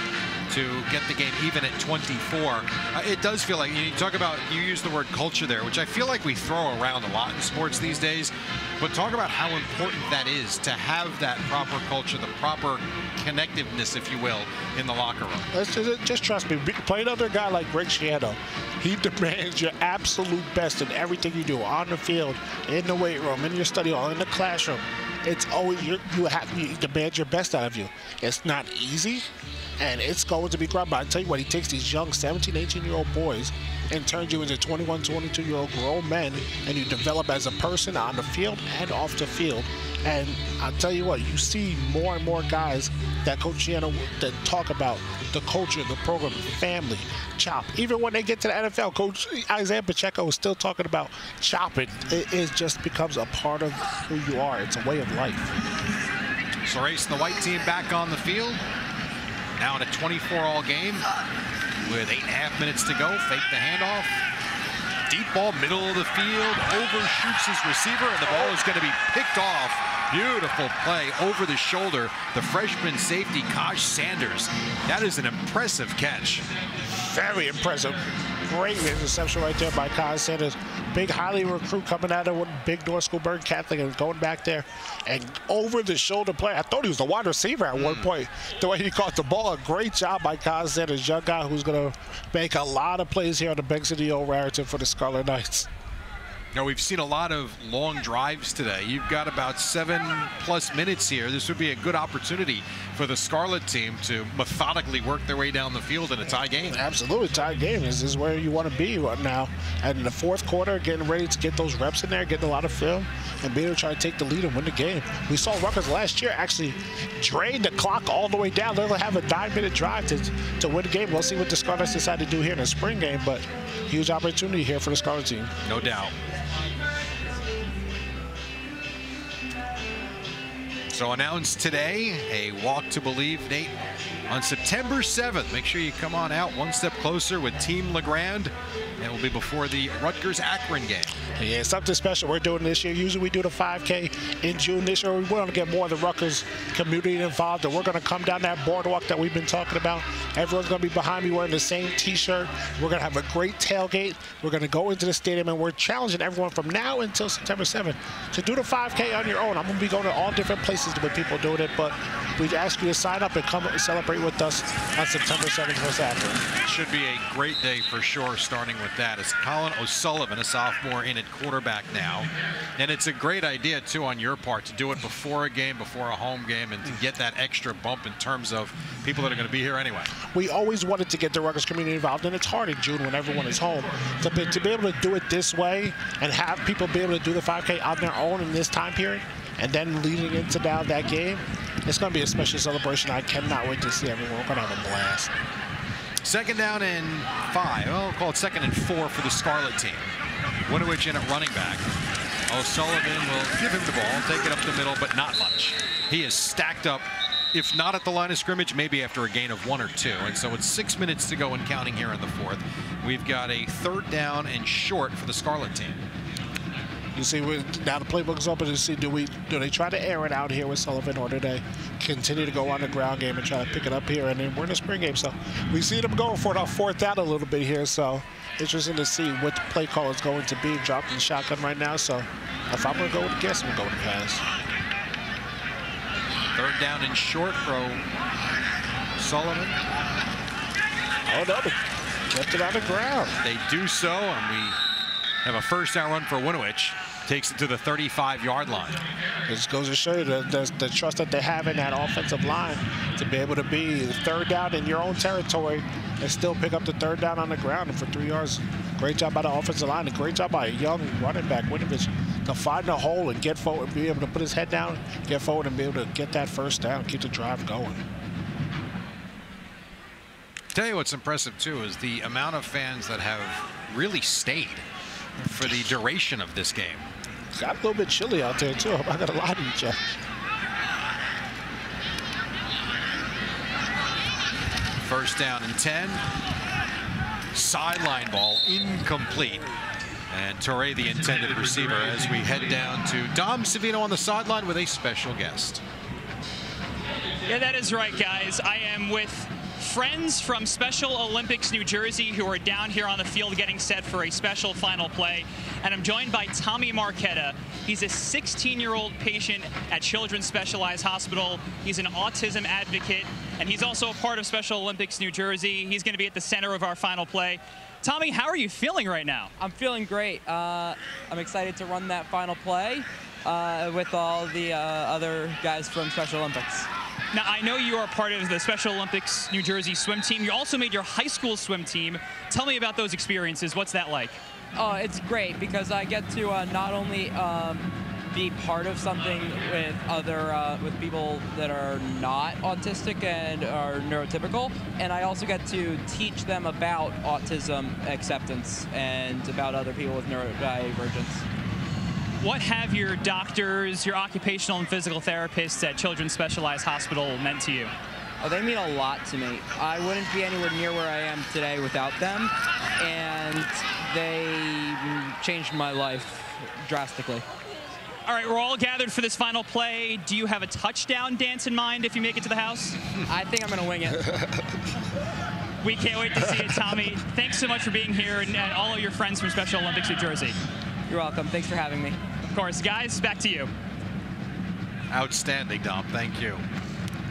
to get the game even at 24. It does feel like, you talk about, you use the word culture there, which I feel like we throw around a lot in sports these days, but talk about how important that is to have that proper culture, the proper connectiveness, if you will, in the locker room. Just trust me, playing under a guy like Greg Shiano, he demands your absolute best in everything you do, on the field, in the weight room, in your study hall, in the classroom. It's always, you demand your best out of you. It's not easy, and it's going to be great. But I tell you what, he takes these young 17, 18-year-old boys and turns you into 21, 22-year-old grown men, and you develop as a person on the field and off the field. And I'll tell you what, you see more and more guys that Coach Shiano that talk about the culture, the program, the family, chop. Even when they get to the NFL, Coach Isaiah Pacheco is still talking about chopping. It just becomes a part of who you are. It's a way of life. So Race and the white team back on the field. Now in a 24-all game with 8.5 minutes to go. Fake the handoff. Deep ball, middle of the field, overshoots his receiver, and the ball is going to be picked off. Beautiful play over the shoulder. The freshman safety, Kaj Sanders. That is an impressive catch. Very impressive. Great interception right there by Kaj Sanders. Big highly recruit coming out of big North School Bergen Catholic and going back there and over the shoulder play. I thought he was the wide receiver at one point. The way he caught the ball, a great job by Kaj Sanders, young guy who's going to make a lot of plays here on the banks of the old Raritan for the Scarlet Knights. Now, we've seen a lot of long drives today. You've got about 7+ minutes here. This would be a good opportunity for the Scarlet team to methodically work their way down the field in a tie game. Absolutely, tie game. This is where you want to be right now. And in the fourth quarter, getting ready to get those reps in there, getting a lot of film, and being able to try to take the lead and win the game. We saw Rutgers last year actually drain the clock all the way down. They'll have a 9-minute drive to win the game. We'll see what the Scarlets decide to do here in the spring game, but huge opportunity here for the Scarlet team. No doubt. So announced today, a walk to believe, Nate, on September 7th. Make sure you come on out one step closer with Team LeGrand. And it will be before the Rutgers-Akron game. Yeah, something special we're doing this year. Usually we do the 5K in June. This year we want to get more of the Rutgers community involved, and we're going to come down that boardwalk that we've been talking about. Everyone's going to be behind me wearing the same T-shirt. We're going to have a great tailgate. We're going to go into the stadium, and we're challenging everyone from now until September 7th to do the 5K on your own. I'm going to be going to all different places with people doing it, but we ask you to sign up and come and celebrate with us on September 7th versus Akron. It should be a great day for sure, starting with that. It's Colin O'Sullivan, a sophomore, in at quarterback now. And it's a great idea, too, on your part to do it before a game, before a home game, and to get that extra bump in terms of people that are going to be here anyway. We always wanted to get the Rutgers community involved, and it's hard in June when everyone is home. To be able to do it this way and have people be able to do the 5K on their own in this time period, and then leading into now that game, it's going to be a special celebration. I cannot wait to see everyone. We're going to have a blast. Second down and 5. Well, we'll call it 2nd and 4 for the Scarlet team. Winovich in at running back. O'Sullivan will give him the ball, take it up the middle, but not much. He is stacked up, if not at the line of scrimmage, maybe after a gain of 1 or 2. And so it's 6 minutes to go and counting here in the fourth. We've got a 3rd down and short for the Scarlet team. You see, now the playbook is open to see, do they try to air it out here with Sullivan, or do they continue to go on the ground game and try to pick it up here? And then we're in the spring game, so we see them going for it on 4th down a little bit here. So interesting to see what the play call is going to be. Dropping the shotgun right now, so if I'm going to go with a guess, I'm going to go with a pass. 3rd down and short for Sullivan. Oh, no, kept it on the ground. They do so, and we have a 1st down run for Winovich. Takes it to the 35-yard line. This goes to show you the trust that they have in that offensive line to be able to be 3rd down in your own territory and still pick up the 3rd down on the ground and for 3 yards. Great job by the offensive line. A great job by a young running back, Winovich, to find a hole and get forward, be able to put his head down, get forward, and be able to get that 1st down, keep the drive going. Tell you what's impressive, too, is the amount of fans that have really stayed for the duration of this game. Got a little bit chilly out there, too. I'm not going to lie to you, Jeff. 1st down and 10. Sideline ball incomplete. And Torre, the intended receiver, as we head down to Dom Savino on the sideline with a special guest. Yeah, that is right, guys. I am with friends from Special Olympics New Jersey who are down here on the field getting set for a special final play. And I'm joined by Tommy Marchetta. He's a 16-year-old patient at Children's Specialized Hospital. He's an autism advocate, and he's also a part of Special Olympics New Jersey. He's going to be at the center of our final play. Tommy, how are you feeling right now? I'm feeling great. I'm excited to run that final play with all the other guys from Special Olympics. Now, I know you are part of the Special Olympics New Jersey swim team. You also made your high school swim team. Tell me about those experiences. What's that like? Oh, it's great because I get to not only be part of something with with people that are not autistic and are neurotypical, and I also get to teach them about autism acceptance and about other people with neurodivergence. What have your doctors, your occupational and physical therapists at Children's Specialized Hospital meant to you? Oh, they mean a lot to me. I wouldn't be anywhere near where I am today without them, and they changed my life drastically. All right, we're all gathered for this final play. Do you have a touchdown dance in mind if you make it to the house? I think I'm going to wing it. We can't wait to see it, Tommy. Thanks so much for being here and all of your friends from Special Olympics New Jersey. You're welcome. Thanks for having me. Of course. Guys, back to you. Outstanding, Dom. Thank you.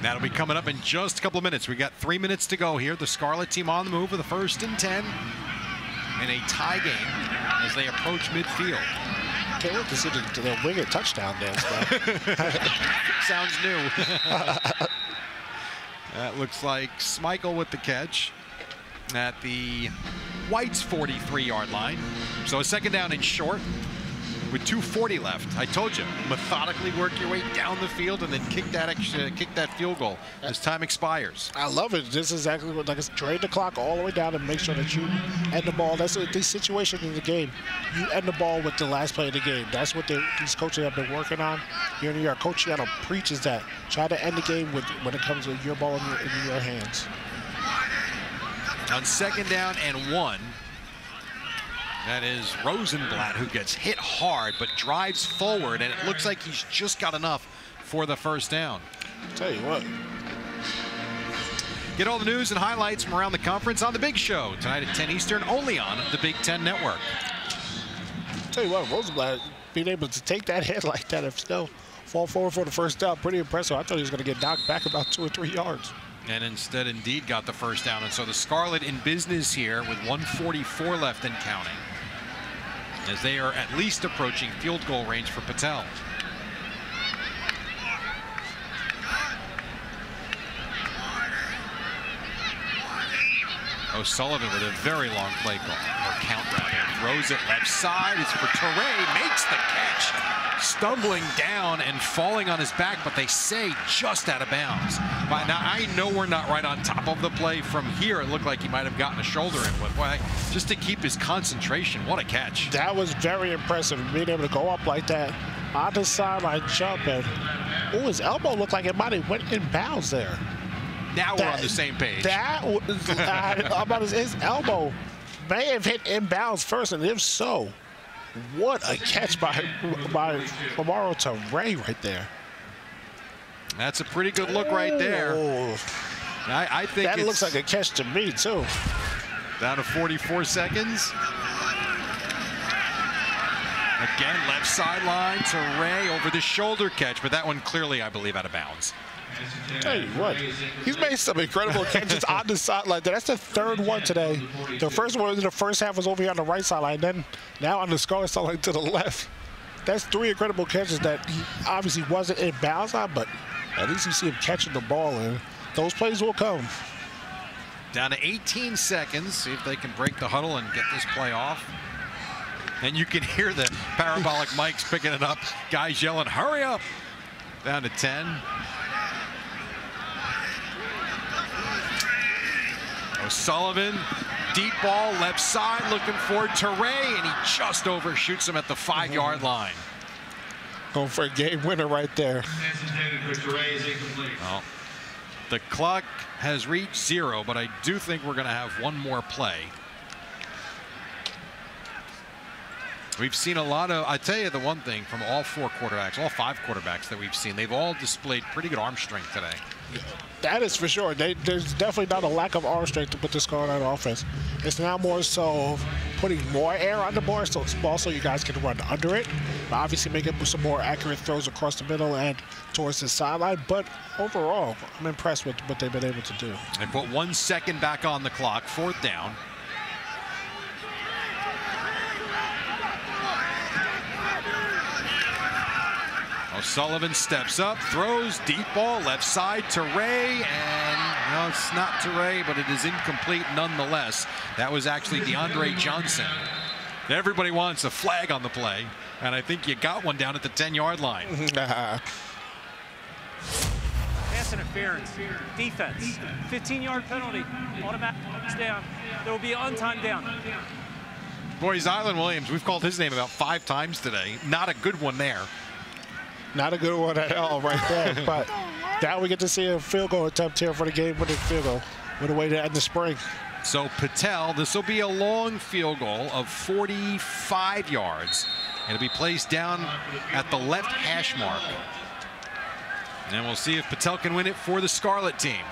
That'll be coming up in just a couple of minutes. We got 3 minutes to go here. The Scarlet team on the move with the 1st and 10. in a tie game as they approach midfield. Can't wait to see the wing it touchdown dance, though. Sounds new. That looks like Schmeichel with the catch at the White's 43-yard line. So a second down and short with 2:40 left. I told you, methodically work your way down the field and then kick that field goal as time expires. I love it. This is exactly what, like, it's drain the clock all the way down and make sure that you end the ball. That's the situation in the game. You end the ball with the last play of the game. That's what these coaches have been working on. Year in year, Coach Seattle preaches that. Try to end the game when it comes to your ball in your hands. On second down and 1. That is Rosenblatt, who gets hit hard but drives forward, and it looks like he's just got enough for the first down. Tell you what. Get all the news and highlights from around the conference on The Big Show tonight at 10 Eastern, only on the Big Ten Network. Tell you what, Rosenblatt being able to take that hit like that and still fall forward for the first down, pretty impressive. I thought he was going to get knocked back about 2 or 3 yards. And instead, indeed, got the first down. And so the Scarlet in business here with 1:44 left and counting, as they are at least approaching field goal range for Patel. O'Sullivan with a very long play call, or count rather. Throws it left side. It's for Teray. Makes the catch. Stumbling down and falling on his back, but they say just out of bounds. But now I know we're not right on top of the play. From here, it looked like he might have gotten a shoulder in with. Well, just to keep his concentration. What a catch. That was very impressive, being able to go up like that on the sideline jump. And oh, his elbow looked like it might have went in bounds there. Now we're on the same page. That was his elbow may have hit inbounds first, and if so, what a catch by Lamaro Teray right there. That's a pretty good look right there. Oh. I think that looks like a catch to me too. Down to 44 seconds. Again, left sideline, Teray over the shoulder catch, but that one clearly, I believe, out of bounds. Tell you what, he's made some incredible catches on the sideline. That's the third one today. The first one in the first half was over here on the right sideline, then now on the Scarlet sideline to the left. That's 3 incredible catches that he obviously wasn't in bounds on, but at least you see him catching the ball, and those plays will come. Down to 18 seconds. See if they can break the huddle and get this play off. And you can hear the parabolic mics picking it up. Guys yelling, hurry up. Down to 10. O'Sullivan, deep ball, left side, looking for Teray, and he just overshoots him at the 5-yard line. Going for a game winner right there. Well, the clock has reached 0, but I do think we're going to have one more play. We've seen a lot of, I tell you the one thing from all 4 quarterbacks, all 5 quarterbacks that we've seen, they've all displayed pretty good arm strength today. That is for sure. There's definitely not a lack of arm strength to put this Scarlet on offense. It's now more so putting more air on the board, so also you guys can run under it. But obviously making some more accurate throws across the middle and towards the sideline. But overall, I'm impressed with what they've been able to do. They put 1 second back on the clock, 4th down. O'Sullivan steps up, throws, deep ball, left side, Teray, and no, it's not Teray, but it is incomplete nonetheless. That was actually DeAndre Johnson. Everybody wants a flag on the play, and I think you got one down at the 10-yard line. Pass interference, defense, 15-yard penalty, automatic down. There will be an untimed down. Boy, Zylan Williams, we've called his name about 5 times today. Not a good one there. Not a good one at all right there. But now we get to see a field goal attempt here for the game-winning field goal with a way to end the spring. So Patel, this will be a long field goal of 45 yards. It'll be placed down at the left hash mark. And we'll see if Patel can win it for the Scarlet team.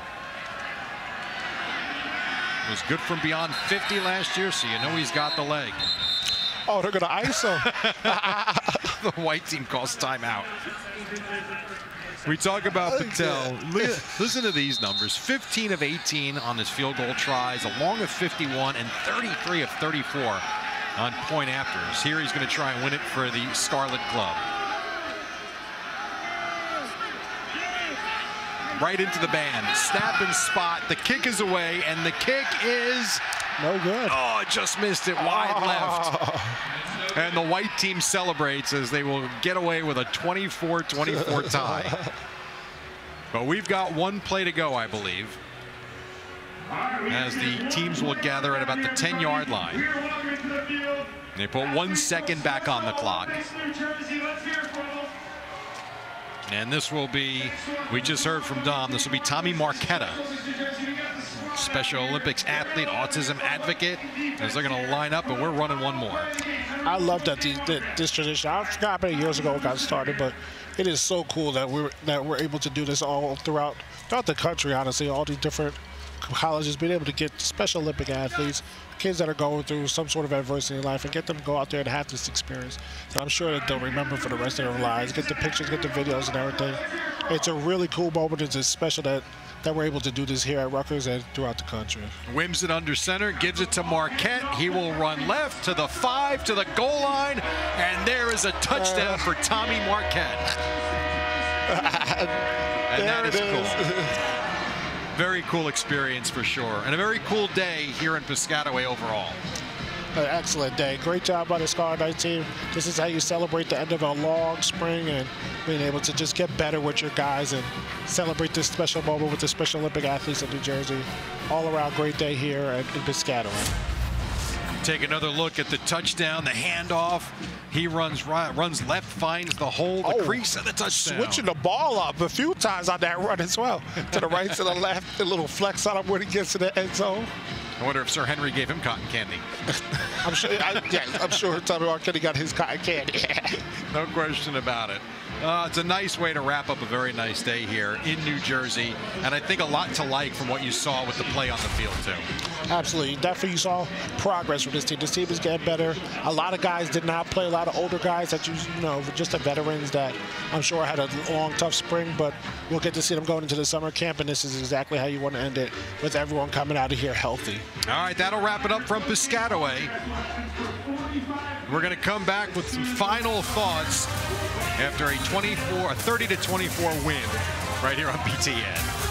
It was good from beyond 50 last year, so you know he's got the leg. Oh, they're going to ice him. The white team calls timeout. We talk about Patel. Listen to these numbers. 15 of 18 on his field goal tries, a long of 51, and 33 of 34 on point afters. Here he's going to try and win it for the Scarlet Club. Right into the band. Snap and spot. The kick is away, and the kick is no good. Oh, it just missed it wide left. And the white team celebrates as they will get away with a 24-24 tie. But we've got one play to go, I believe, as the teams will gather at about the 10-yard line. They put 1 second back on the clock. And this will be, we just heard from Dom, this will be Tommy Marquetta, Special Olympics athlete, autism advocate, as they're going to line up, and we're running one more. I love that this tradition. I forgot how many years ago it got started, but it is so cool that we're able to do this all throughout the country. Honestly, all these different colleges being able to get Special Olympic athletes, kids that are going through some sort of adversity in life, and get them to go out there and have this experience that I'm sure that they'll remember for the rest of their lives. Get the pictures, get the videos, and everything. It's a really cool moment. It's special that we're able to do this here at Rutgers and throughout the country. Whims it under center, gives it to Marquette. He will run left to the 5, to the goal line, and there is a touchdown for Tommy Marquette. And that is cool. Very cool experience for sure, and a very cool day here in Piscataway overall. An excellent day. Great job by the Scarlet-White team. This is how you celebrate the end of a long spring and being able to just get better with your guys and celebrate this special moment with the Special Olympic athletes of New Jersey. All around great day here in Piscataway. Take another look at the touchdown, the handoff. He runs left, finds the hole, the crease, and the touchdown. Switching the ball up a few times on that run as well. To the right, to the left, a little flex on him when he gets to the end zone. I wonder if Sir Henry gave him cotton candy. I'm sure. I'm sure Tommy Marquette got his cotton candy. No question about it. It's a nice way to wrap up a very nice day here in New Jersey, and I think a lot to like from what you saw with the play on the field too. Absolutely, definitely you saw progress from this team. This team is getting better. A lot of guys did not play. A lot of older guys that you know, just the veterans that I'm sure had a long, tough spring, but we'll get to see them going into the summer camp, and this is exactly how you want to end it, with everyone coming out of here healthy. All right, that'll wrap it up from Piscataway. We're going to come back with some final thoughts after a 30-24 win right here on BTN.